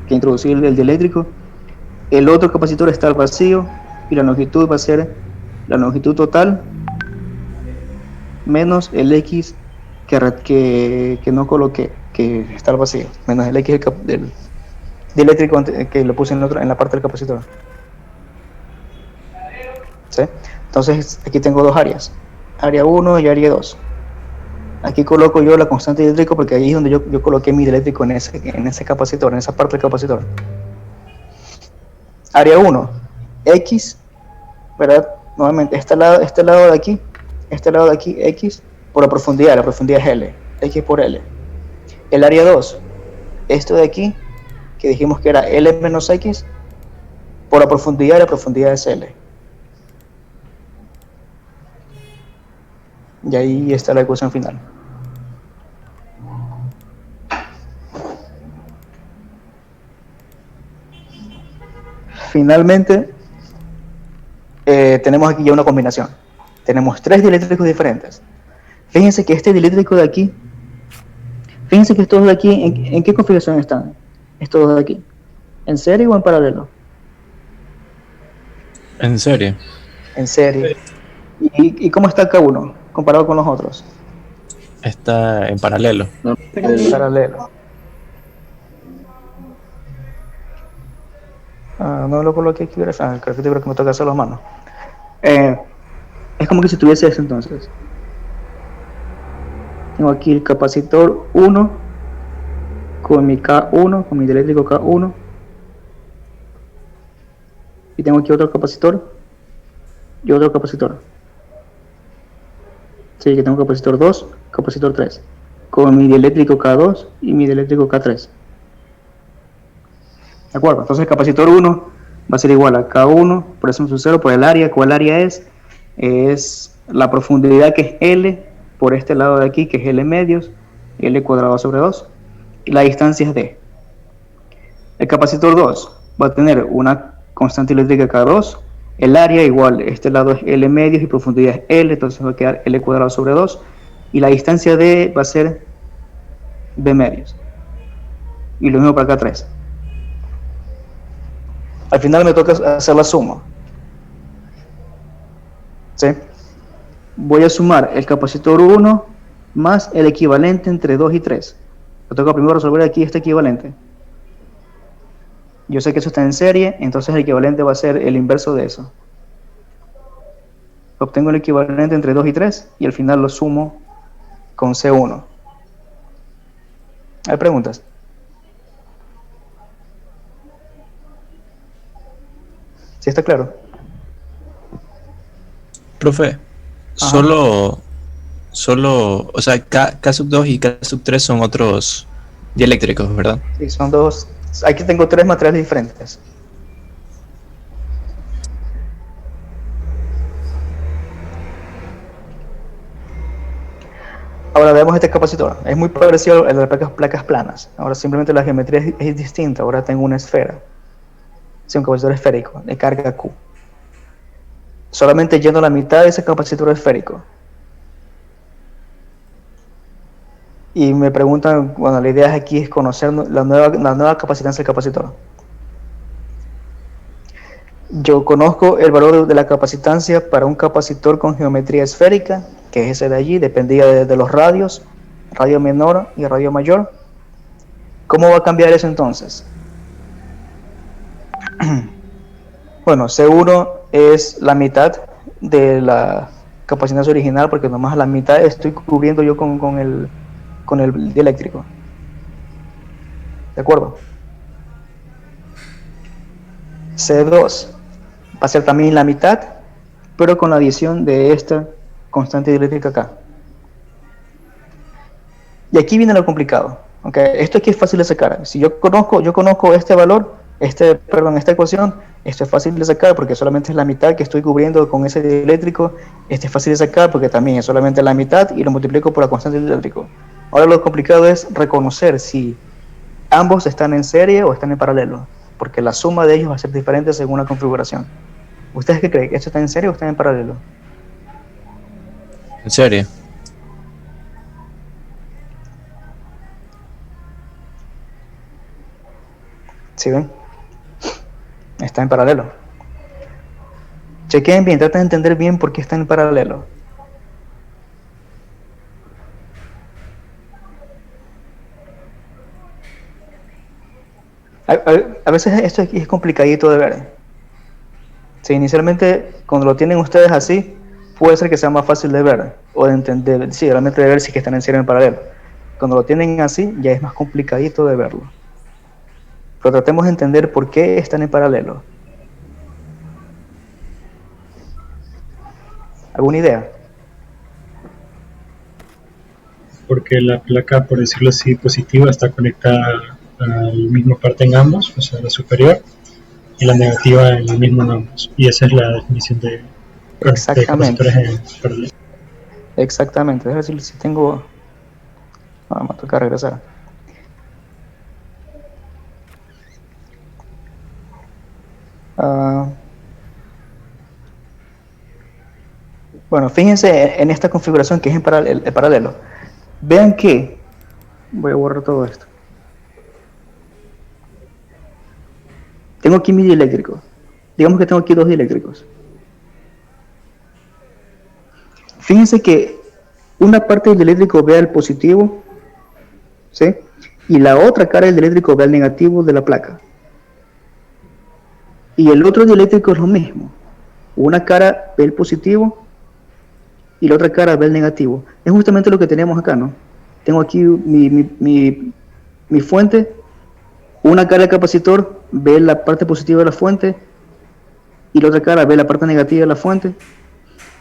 [SPEAKER 1] que introducir el dieléctrico. El otro capacitor está al vacío y la longitud va a ser la longitud total menos el X que no coloqué, que está al vacío, menos el X del dieléctrico que lo puse en la parte del capacitor. ¿Sí? Entonces aquí tengo dos áreas, área 1 y área 2. Aquí coloco yo la constante dieléctrico porque ahí es donde yo coloqué mi dieléctrico en ese capacitor, en esa parte del capacitor. Área 1, X, ¿verdad? Nuevamente, este lado de aquí, X, por la profundidad es L, X por L. El área 2, esto de aquí, que dijimos que era L menos X, por la profundidad es L. Y ahí está la ecuación final. Finalmente, tenemos aquí ya una combinación. Tenemos tres dieléctricos diferentes. Fíjense que este dieléctrico de aquí, fíjense que estos de aquí, ¿en qué configuración están? Estos dos de aquí. ¿En serie o en paralelo?
[SPEAKER 7] ¿En serie?
[SPEAKER 1] En serie. ¿Y cómo está cada uno comparado con los otros?
[SPEAKER 7] Está en paralelo.
[SPEAKER 1] En paralelo. No lo coloqué aquí, creo que me toca hacer las manos. Es como que si tuviese eso entonces. Tengo aquí el capacitor 1 con mi K1, con mi dieléctrico K1. Y tengo aquí otro capacitor y otro capacitor. Sí, que tengo capacitor 2, capacitor 3. Con mi dieléctrico K2 y mi dieléctrico K3. ¿De acuerdo? Entonces el capacitor 1 va a ser igual a K1 por eso un 0 por el área. ¿Cuál área es? Es la profundidad que es L por este lado de aquí, que es L medios, L cuadrado sobre 2. Y la distancia es D. El capacitor 2 va a tener una constante eléctrica K2. El área igual, este lado es L medios y profundidad es L, entonces va a quedar L cuadrado sobre 2. Y la distancia D va a ser B medios. Y lo mismo para K3. Al final me toca hacer la suma. ¿Sí? Voy a sumar el capacitor 1 más el equivalente entre 2 y 3. Me toca primero resolver aquí este equivalente. Yo sé que eso está en serie, entonces el equivalente va a ser el inverso de eso. Obtengo el equivalente entre 2 y 3 y al final lo sumo con C1. ¿Hay preguntas? ¿Sí está claro?
[SPEAKER 7] Profe, solo, o sea, K sub 2 y K sub 3 son otros dieléctricos, ¿verdad?
[SPEAKER 1] Sí, son dos. Aquí tengo tres materiales diferentes. Ahora veamos este capacitor. Es muy parecido a las placas planas. Ahora simplemente la geometría es distinta. Ahora tengo una esfera. Sí, un capacitor esférico de carga Q. Solamente yendo a la mitad de ese capacitor esférico. Y me preguntan, bueno, la idea aquí es conocer la nueva capacitancia del capacitor. Yo conozco el valor de la capacitancia para un capacitor con geometría esférica, que es ese de allí, dependía de los radios, radio menor y radio mayor. ¿Cómo va a cambiar eso entonces? Bueno, C1 es la mitad de la capacitancia original, porque nomás la mitad estoy cubriendo yo con el dieléctrico. ¿De acuerdo? C2 va a ser también la mitad, pero con la adición de esta constante dieléctrica acá. Y aquí viene lo complicado. Okay, esto aquí es fácil de sacar. Si yo conozco este valor, esta ecuación, esto es fácil de sacar porque solamente es la mitad que estoy cubriendo con ese dieléctrico. Este es fácil de sacar porque también es solamente la mitad y lo multiplico por la constante dieléctrico. Ahora lo complicado es reconocer si ambos están en serie o están en paralelo, porque la suma de ellos va a ser diferente según la configuración. ¿Ustedes qué creen? ¿Esto está en serie o está en paralelo?
[SPEAKER 7] En serie.
[SPEAKER 1] ¿Sí ven? Está en paralelo. Chequen bien, traten de entender bien por qué está en paralelo. A veces esto aquí es complicadito de ver. Sí, inicialmente, cuando lo tienen ustedes así, puede ser que sea más fácil de ver, o de entender, sí, realmente de ver si que están en serie o en paralelo. Cuando lo tienen así, ya es más complicadito de verlo. Pero tratemos de entender por qué están en paralelo. ¿Alguna idea?
[SPEAKER 10] Porque la placa, por decirlo así, positiva está conectada a la misma parte en ambos, o sea, la superior, y la negativa en la misma en ambos. Y esa es la definición de capacitores en paralelo.
[SPEAKER 1] Exactamente. Déjame ver si tengo... me va a tocar regresar. Bueno, fíjense en esta configuración que es en paralelo. Vean que... Voy a borrar todo esto. Tengo aquí mi dieléctrico. Digamos que tengo aquí dos dieléctricos. Fíjense que una parte del dieléctrico ve al positivo, ¿sí? Y la otra cara del dieléctrico ve al negativo de la placa. Y el otro dieléctrico es lo mismo. Una cara ve el positivo y la otra cara ve el negativo. Es justamente lo que tenemos acá, ¿no? Tengo aquí mi fuente. Una cara del capacitor ve la parte positiva de la fuente y la otra cara ve la parte negativa de la fuente.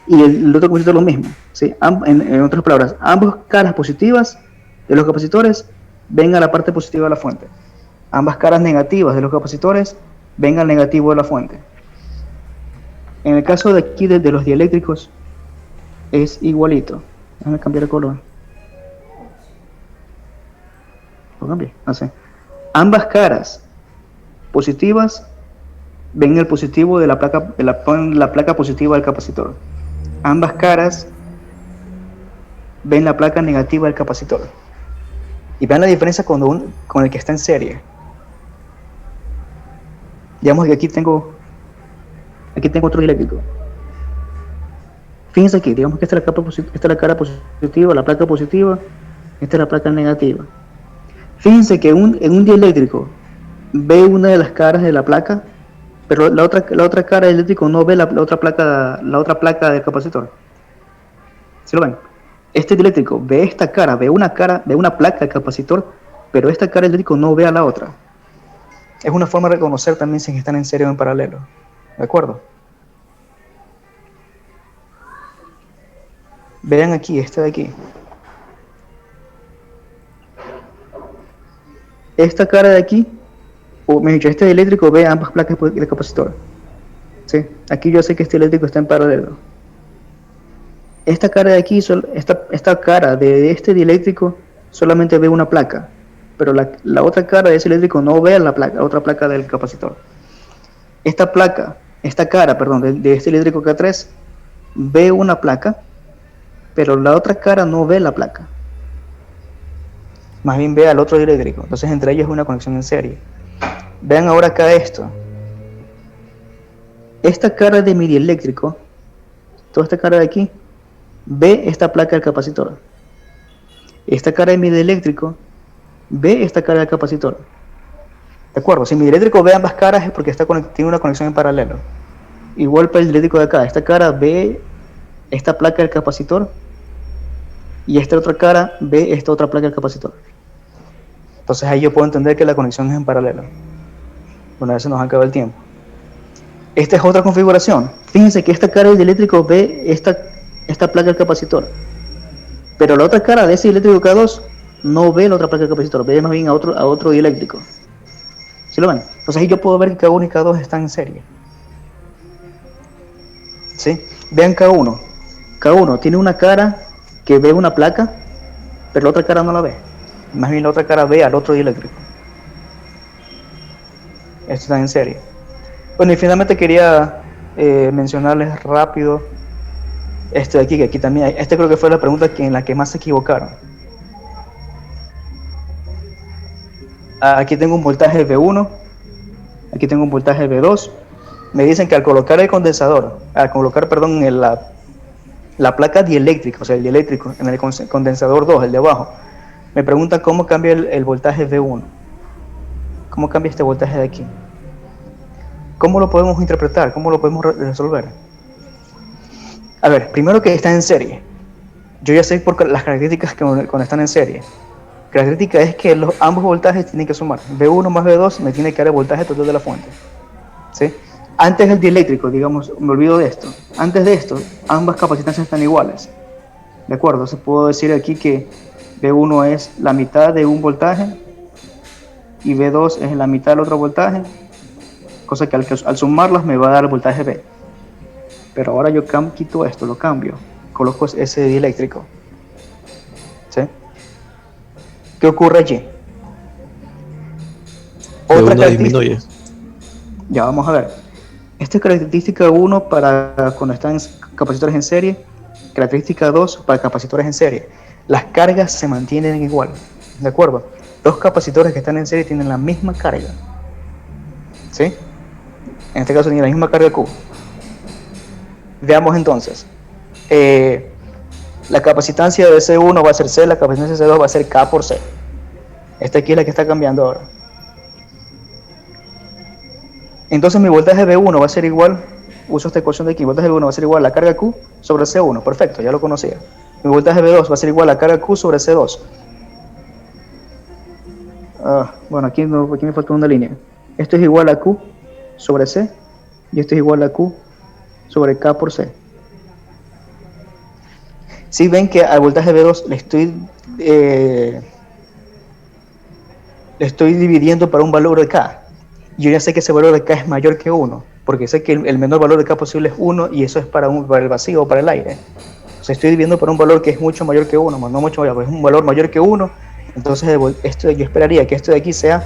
[SPEAKER 1] Y el otro capacitor lo mismo, ¿sí? En otras palabras, ambas caras positivas de los capacitores ven a la parte positiva de la fuente. Ambas caras negativas de los capacitores ven al negativo de la fuente. En el caso de aquí de los dieléctricos es igualito. Déjame cambiar el color. Lo cambié, así. Ambas caras positivas ven el positivo de la placa positiva del capacitor. Ambas caras ven la placa negativa del capacitor. Y vean la diferencia con el que está en serie. Digamos que aquí tengo otro dieléctrico. Fíjense aquí, digamos que esta es la cara positiva, la placa positiva, esta es la placa negativa. Fíjense que en un dieléctrico ve una de las caras de la placa, pero la otra cara del dieléctrico no ve la otra placa del capacitor. ¿Sí lo ven? Este dieléctrico ve esta cara, ve una placa del capacitor, pero esta cara del dieléctrico no ve a la otra. Es una forma de reconocer también si están en serie o en paralelo. ¿De acuerdo? Vean aquí, este de aquí. Esta cara de aquí, o mejor dicho, este dieléctrico ve ambas placas del capacitor. ¿Sí? Aquí yo sé que este dieléctrico está en paralelo. esta cara de aquí, esta cara de este dieléctrico solamente ve una placa, pero la otra cara de ese eléctrico no ve la otra placa del capacitor. Esta cara, de este eléctrico K3 ve una placa, pero la otra cara no ve la placa. Más bien ve al otro dieléctrico. Entonces entre ellos es una conexión en serie. Vean ahora acá esto. Esta cara de mi dieléctrico, toda esta cara de aquí, ve esta placa del capacitor. Esta cara de mi dieléctrico ve esta cara del capacitor. ¿De acuerdo? Si mi dieléctrico ve ambas caras es porque tiene una conexión en paralelo. Igual para el dieléctrico de acá. Esta cara ve esta placa del capacitor y esta otra cara ve esta otra placa del capacitor. Entonces ahí yo puedo entender que la conexión es en paralelo. Bueno, a veces nos acaba el tiempo. Esta es otra configuración. Fíjense que esta cara del dieléctrico ve esta placa del capacitor, pero la otra cara de ese dieléctrico K2 no ve la otra placa del capacitor, ve más bien a otro dieléctrico. ¿Sí lo ven? Entonces ahí yo puedo ver que K1 y K2 están en serie. ¿Sí? Vean K1. K1 tiene una cara que ve una placa, pero la otra cara no la ve. Más bien la otra cara ve al otro dieléctrico. Esto está en serie. Bueno, y finalmente quería mencionarles rápido esto de aquí, que aquí también, creo que fue la pregunta en la que más se equivocaron. Aquí tengo un voltaje V1, aquí tengo un voltaje V2. Me dicen que al colocar el condensador, la placa dieléctrica, o sea el dieléctrico en el condensador 2, el de abajo, me preguntan cómo cambia el voltaje V1. ¿Cómo cambia este voltaje de aquí? ¿Cómo lo podemos interpretar? ¿Cómo lo podemos resolver? A ver, primero que está en serie. Yo ya sé por las características que cuando están en serie. Característica es que ambos voltajes tienen que sumar. V1 más V2 me tiene que dar el voltaje total de la fuente. ¿Sí? Antes del dieléctrico, digamos, me olvido de esto. Antes de esto, ambas capacitancias están iguales. ¿De acuerdo? Se puedo decir aquí que V1 es la mitad de un voltaje y V2 es la mitad del otro voltaje. Cosa que al sumarlas me va a dar el voltaje V. Pero ahora yo quito esto, lo cambio. Coloco ese dieléctrico. ¿Sí? ¿Qué ocurre allí? Otra característica. Ya vamos a ver. Esta es característica 1 para cuando están capacitores en serie. Característica 2 para capacitores en serie. Las cargas se mantienen igual. ¿De acuerdo? Dos capacitores que están en serie tienen la misma carga. ¿Sí? En este caso tiene la misma carga Q. Veamos entonces. La capacitancia de C1 va a ser C, la capacitancia de C2 va a ser K por C. Esta aquí es la que está cambiando ahora. Entonces mi voltaje V1 va a ser igual, uso esta ecuación de aquí, mi voltaje V1 va a ser igual a la carga Q sobre C1, perfecto, ya lo conocía. Mi voltaje V2 va a ser igual a la carga Q sobre C2. Bueno, aquí me falta una línea. Esto es igual a Q sobre C y esto es igual a Q sobre K por C. Si ven que al voltaje V2 le estoy dividiendo para un valor de K. Yo ya sé que ese valor de K es mayor que 1, porque sé que el menor valor de K posible es 1 y eso es para el vacío o para el aire. O sea, estoy dividiendo por un valor que es mucho mayor que 1, no mucho mayor, es un valor mayor que 1. Entonces yo esperaría que esto de aquí sea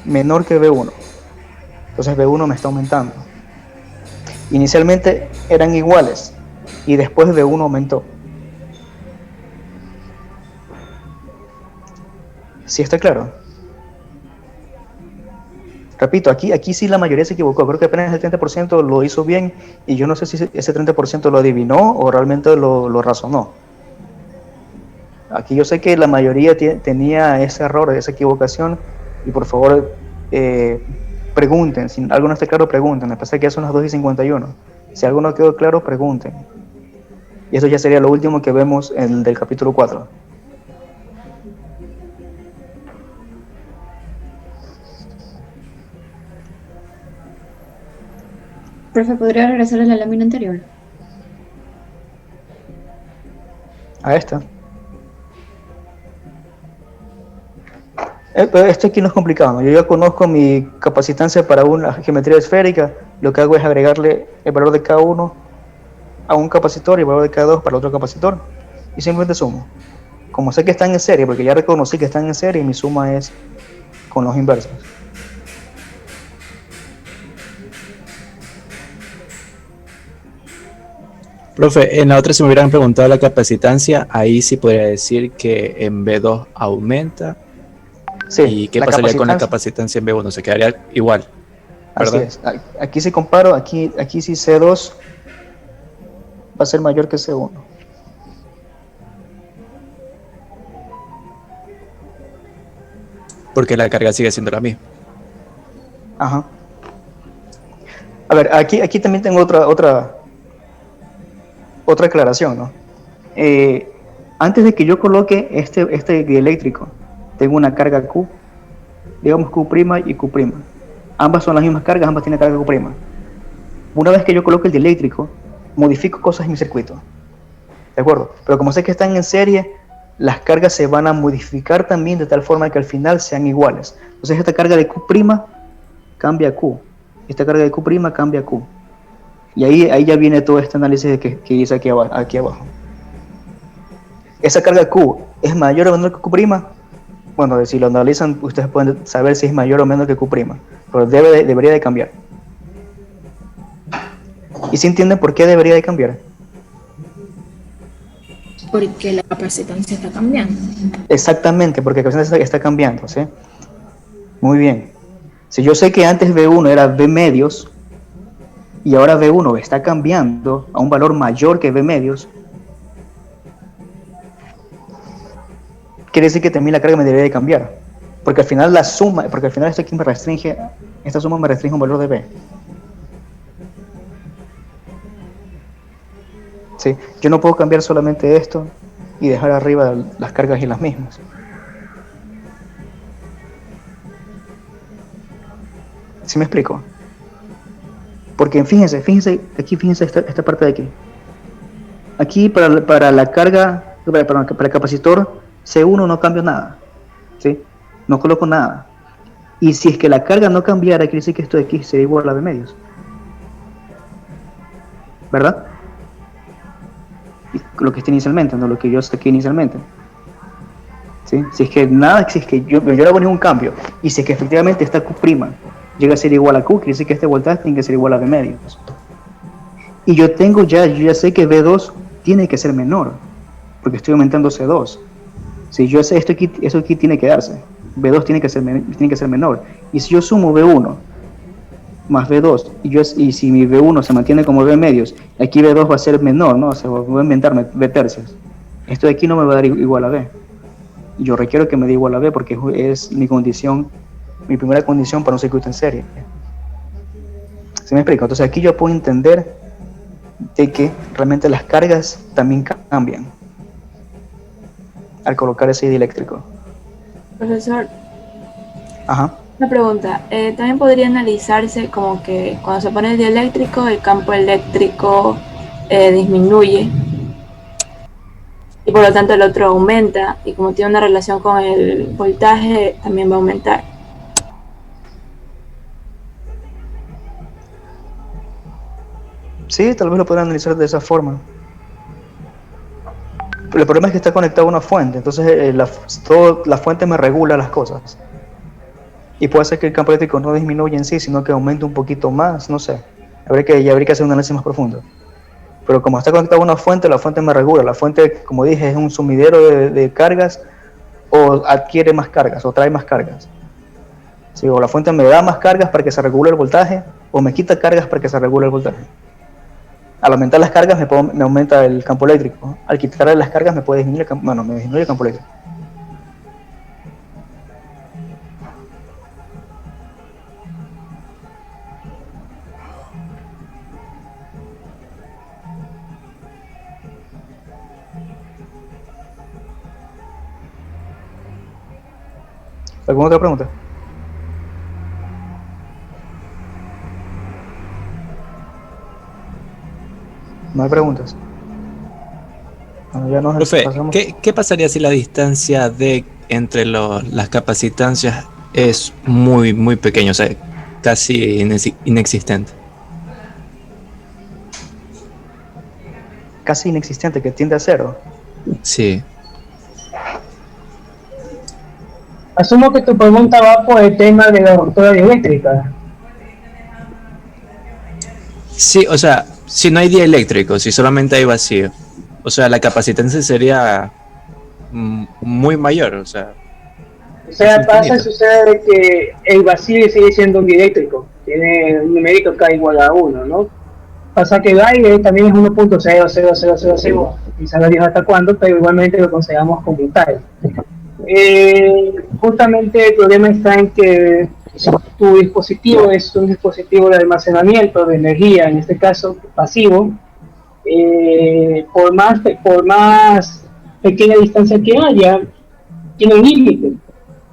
[SPEAKER 1] menor que V1. Entonces V1 me está aumentando. Inicialmente eran iguales y después V1 aumentó. ¿Sí está claro? Repito, aquí sí la mayoría se equivocó. Creo que apenas el 30% lo hizo bien y yo no sé si ese 30% lo adivinó o realmente lo razonó. Aquí yo sé que la mayoría tenía ese error, esa equivocación, y por favor pregunten. Si algo no está claro, pregunten. Me parece que ya son las 2:51. Si algo no quedó claro, pregunten. Y eso ya sería lo último que vemos del capítulo 4.
[SPEAKER 9] Profe, ¿podría regresar a la lámina anterior?
[SPEAKER 1] A esta. Pero esto aquí no es complicado, ¿no? Yo ya conozco mi capacitancia para una geometría esférica. Lo que hago es agregarle el valor de K1 a un capacitor y valor de K2 para otro capacitor y simplemente sumo. Como sé que están en serie, porque ya reconocí que están en serie, mi suma es con los inversos.
[SPEAKER 7] Profe, en la otra si me hubieran preguntado la capacitancia, ahí sí podría decir que en B2 aumenta.
[SPEAKER 1] Sí,
[SPEAKER 7] ¿y qué pasaría con la capacitancia en B1? Se quedaría igual, ¿verdad?
[SPEAKER 1] Así es. Aquí si comparo, aquí sí C2 va a ser mayor que C1.
[SPEAKER 7] Porque la carga sigue siendo la misma.
[SPEAKER 1] Ajá. A ver, aquí también tengo otra aclaración, ¿no? Antes de que yo coloque este dieléctrico, tengo una carga Q, digamos Q' y Q'. Ambas son las mismas cargas, ambas tienen carga Q'. Una vez que yo coloque el dieléctrico, modifico cosas en mi circuito. ¿De acuerdo? Pero como sé que están en serie, las cargas se van a modificar también de tal forma que al final sean iguales. Entonces esta carga de Q' cambia a Q. Esta carga de Q' cambia a Q. Y ahí ya viene todo este análisis que hice aquí abajo. Esa carga Q es mayor o menor que Q'. Bueno, si lo analizan, ustedes pueden saber si es mayor o menor que Q'. Pero debería de cambiar. ¿Y si entienden por qué debería de cambiar?
[SPEAKER 6] Porque la capacitancia está cambiando.
[SPEAKER 1] Exactamente, porque la capacitancia está cambiando, ¿sí? Muy bien. Si yo sé que antes V1 era V medios y ahora V1 está cambiando a un valor mayor que V medios, quiere decir que también la carga me debería de cambiar. Porque al final esta suma me restringe un valor de V. ¿Sí? Yo no puedo cambiar solamente esto y dejar arriba las cargas y las mismas. ¿Sí me explico? Porque fíjense esta parte de aquí. Aquí para la carga, para el capacitor C1 no cambio nada, ¿sí? No coloco nada. Y si es que la carga no cambiara, quiere decir que esto de aquí sería igual a V medios, ¿verdad? Lo que está inicialmente, no lo que yo saqué inicialmente. ¿Sí? Si es que yo le hago ningún cambio, y si es que efectivamente esta Q' llega a ser igual a Q, quiere decir que este voltaje tiene que ser igual a V medios. Y yo ya sé que V2 tiene que ser menor, porque estoy aumentando C2. Si yo sé eso aquí tiene que darse, V2 tiene que ser menor. Y si yo sumo V1 más V2, y si mi V1 se mantiene como V medios, aquí V2 va a ser menor, ¿no? O sea, voy a inventarme V tercios. Esto de aquí no me va a dar igual a V. Y yo requiero que me dé igual a V porque es mi primera condición para un circuito en serie. ¿Se me explica? Entonces aquí yo puedo entender de que realmente las cargas también cambian al colocar ese dieléctrico.
[SPEAKER 13] Profesor,
[SPEAKER 1] Ajá.
[SPEAKER 13] una pregunta. También podría analizarse como que cuando se pone el dieléctrico, el campo eléctrico disminuye y por lo tanto el otro aumenta, y como tiene una relación con el voltaje, también va a aumentar.
[SPEAKER 1] Sí, tal vez lo podrán analizar de esa forma. Pero el problema es que está conectado a una fuente, entonces la fuente me regula las cosas. Y puede ser que el campo eléctrico no disminuya en sí, sino que aumente un poquito más, no sé. Habría que hacer un análisis más profundo. Pero como está conectado a una fuente, la fuente me regula. La fuente, como dije, es un sumidero de cargas, o adquiere más cargas, o trae más cargas. Sí, o la fuente me da más cargas para que se regule el voltaje, o me quita cargas para que se regule el voltaje. Al aumentar las cargas me aumenta el campo eléctrico. Al quitarle las cargas me puede disminuir me disminuye el campo eléctrico. ¿Alguna otra pregunta? No hay preguntas. Bueno, ya
[SPEAKER 7] Profe,
[SPEAKER 1] pasamos.
[SPEAKER 7] ¿qué pasaría si la distancia entre las capacitancias es muy, muy pequeña, o sea, casi inexistente?
[SPEAKER 1] casi inexistente, que tiende a cero.
[SPEAKER 7] Sí.
[SPEAKER 14] Asumo que tu pregunta va por el tema de la ruptura eléctrica.
[SPEAKER 7] Sí, o sea, si no hay dieléctrico, si solamente hay vacío, o sea, la capacitancia sería muy mayor, o sea.
[SPEAKER 14] O sea,
[SPEAKER 7] es
[SPEAKER 14] pasa y
[SPEAKER 7] infinito.
[SPEAKER 14] sucede que el vacío sigue siendo un dieléctrico, tiene un numérico K igual a 1, ¿no? Pasa que el aire también es 1.00000, y sabe Dios hasta cuándo, pero igualmente lo consideramos como tal. Justamente el problema está en que si tu dispositivo es un dispositivo de almacenamiento de energía, en este caso pasivo, por más pequeña distancia que haya, tiene un límite,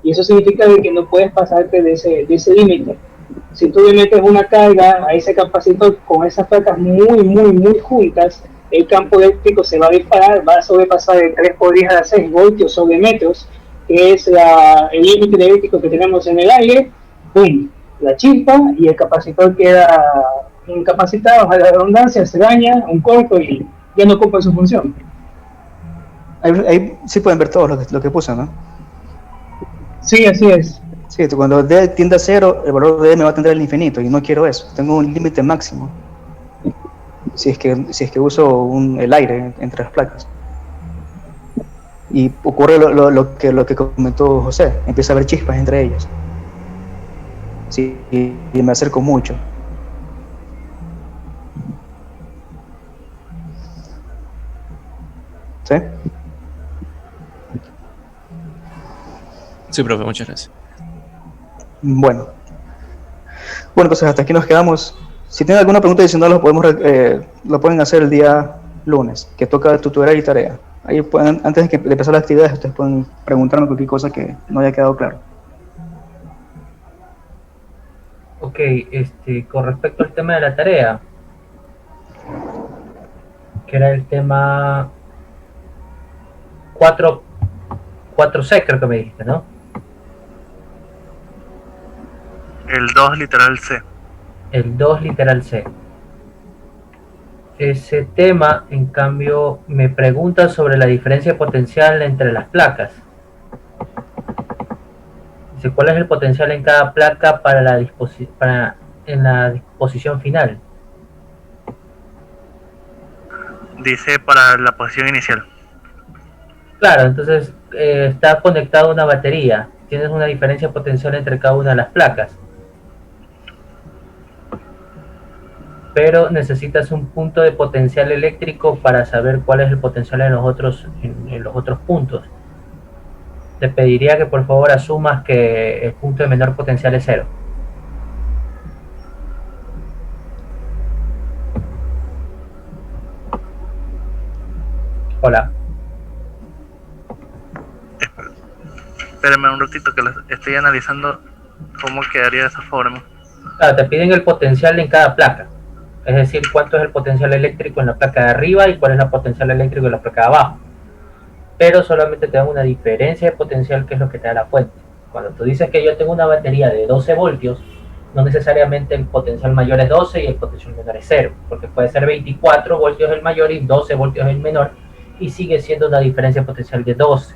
[SPEAKER 14] y eso significa de que no puedes pasarte de ese límite. Si tú le metes una carga a ese capacitor con esas placas muy juntas, el campo eléctrico se va a disparar, va a sobrepasar el 3 por 10 a la 6 voltios sobre metros, que es el límite eléctrico que tenemos en el aire. ¡Pum! La chispa, y el capacitor queda incapacitado, a la redundancia, se daña, un corto, y ya no cumple su función.
[SPEAKER 1] Ahí sí pueden ver todo lo que puse, ¿no?
[SPEAKER 14] Sí, así es.
[SPEAKER 1] Sí, cuando D tiende a cero, el valor de D me va a tender al infinito, y no quiero eso. Tengo un límite máximo. Si es que uso el aire entre las placas. Y ocurre lo que comentó José, empieza a haber chispas entre ellas. Sí, y me acerco mucho. ¿Sí?
[SPEAKER 7] Sí, profe, muchas gracias.
[SPEAKER 1] Bueno, entonces hasta aquí nos quedamos. Si tienen alguna pregunta adicional, lo pueden hacer el día lunes, que toca tutorial y tarea. Ahí pueden, antes de empezar las actividades, ustedes pueden preguntarme cualquier cosa que no haya quedado claro.
[SPEAKER 3] Ok, con respecto al tema de la tarea, que era el tema 4C, creo que me dijiste, ¿no?
[SPEAKER 8] El 2 literal C.
[SPEAKER 3] El 2 literal C. Ese tema, en cambio, me pregunta sobre la diferencia potencial entre las placas. Dice, ¿cuál es el potencial en cada placa en la disposición final?
[SPEAKER 8] Dice para la posición inicial.
[SPEAKER 3] Claro, entonces está conectada una batería. Tienes una diferencia potencial entre cada una de las placas. Pero necesitas un punto de potencial eléctrico para saber cuál es el potencial en los otros puntos. Te pediría que por favor asumas que el punto de menor potencial es 0. Hola.
[SPEAKER 8] Espérame un ratito que estoy analizando cómo quedaría de esa forma.
[SPEAKER 3] Claro, te piden el potencial en cada placa. Es decir, cuánto es el potencial eléctrico en la placa de arriba y cuál es el potencial eléctrico en la placa de abajo. Pero solamente te dan una diferencia de potencial, que es lo que te da la fuente. Cuando tú dices que yo tengo una batería de 12 voltios, no necesariamente el potencial mayor es 12 y el potencial menor es 0, porque puede ser 24 voltios el mayor y 12 voltios el menor, y sigue siendo una diferencia potencial de 12.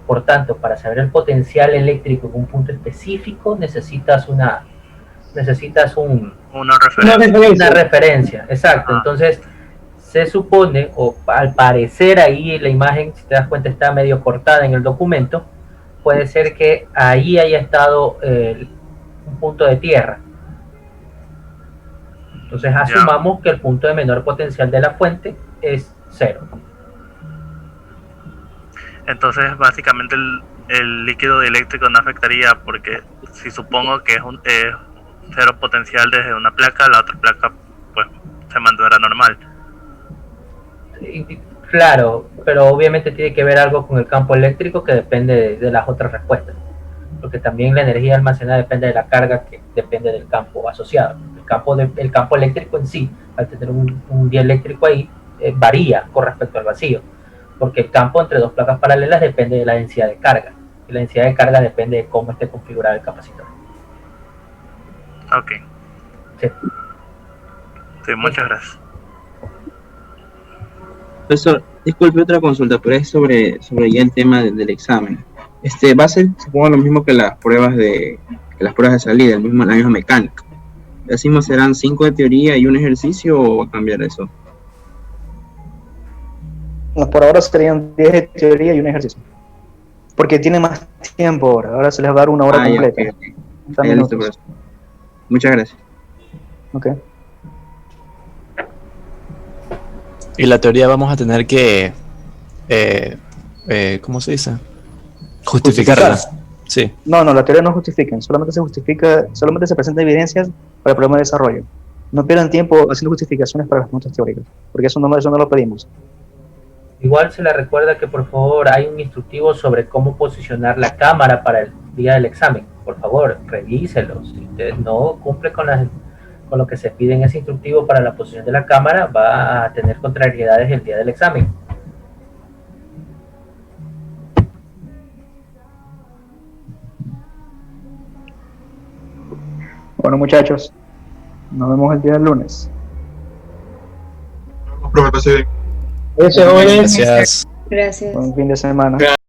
[SPEAKER 3] Por tanto, para saber el potencial eléctrico en un punto específico, necesitas una referencia, exacto. Entonces se supone, o al parecer ahí la imagen, si te das cuenta, está medio cortada en el documento, puede ser que ahí haya estado un punto de tierra. Entonces asumamos que el punto de menor potencial de la fuente es 0.
[SPEAKER 8] Entonces básicamente el líquido eléctrico no afectaría, porque si supongo que es un cero potencial desde una placa, la otra placa pues se mantendrá normal.
[SPEAKER 3] Claro, pero obviamente tiene que ver algo con el campo eléctrico que depende de las otras respuestas, porque también la energía almacenada depende de la carga, que depende del campo asociado. El campo eléctrico en sí, al tener un dieléctrico ahí, varía con respecto al vacío, porque el campo entre dos placas paralelas depende de la densidad de carga, y la densidad de carga depende de cómo esté configurado el capacitor.
[SPEAKER 8] Ok. Sí, muchas gracias.
[SPEAKER 15] Profesor, disculpe otra consulta, pero es sobre ya el tema del examen. Va a ser, supongo, lo mismo que las pruebas de salida, la misma mecánica. ¿Decimos serán 5 de teoría y un ejercicio o va a cambiar eso?
[SPEAKER 1] No, por ahora serían 10 de teoría y un ejercicio. Porque tiene más tiempo ahora se les va a dar una hora completa.
[SPEAKER 15] Ya, okay. Ya, listo, profesor. Muchas gracias.
[SPEAKER 1] Ok.
[SPEAKER 7] Y la teoría vamos a tener que, ¿cómo se dice? Justificarla. Sí.
[SPEAKER 1] No, la teoría no justifica, solamente se presentan evidencias para el problema de desarrollo. No pierdan tiempo haciendo justificaciones para las notas teóricas, porque eso no lo pedimos.
[SPEAKER 3] Igual se le recuerda que por favor hay un instructivo sobre cómo posicionar la cámara para el día del examen. Por favor, revíselo. Si usted no cumple con lo que se pide en ese instructivo para la posición de la cámara, va a tener contrariedades el día del examen.
[SPEAKER 1] Bueno, muchachos, nos vemos el día del lunes.
[SPEAKER 10] Gracias, jóvenes.
[SPEAKER 7] Gracias.
[SPEAKER 9] Gracias.
[SPEAKER 1] Buen fin de semana.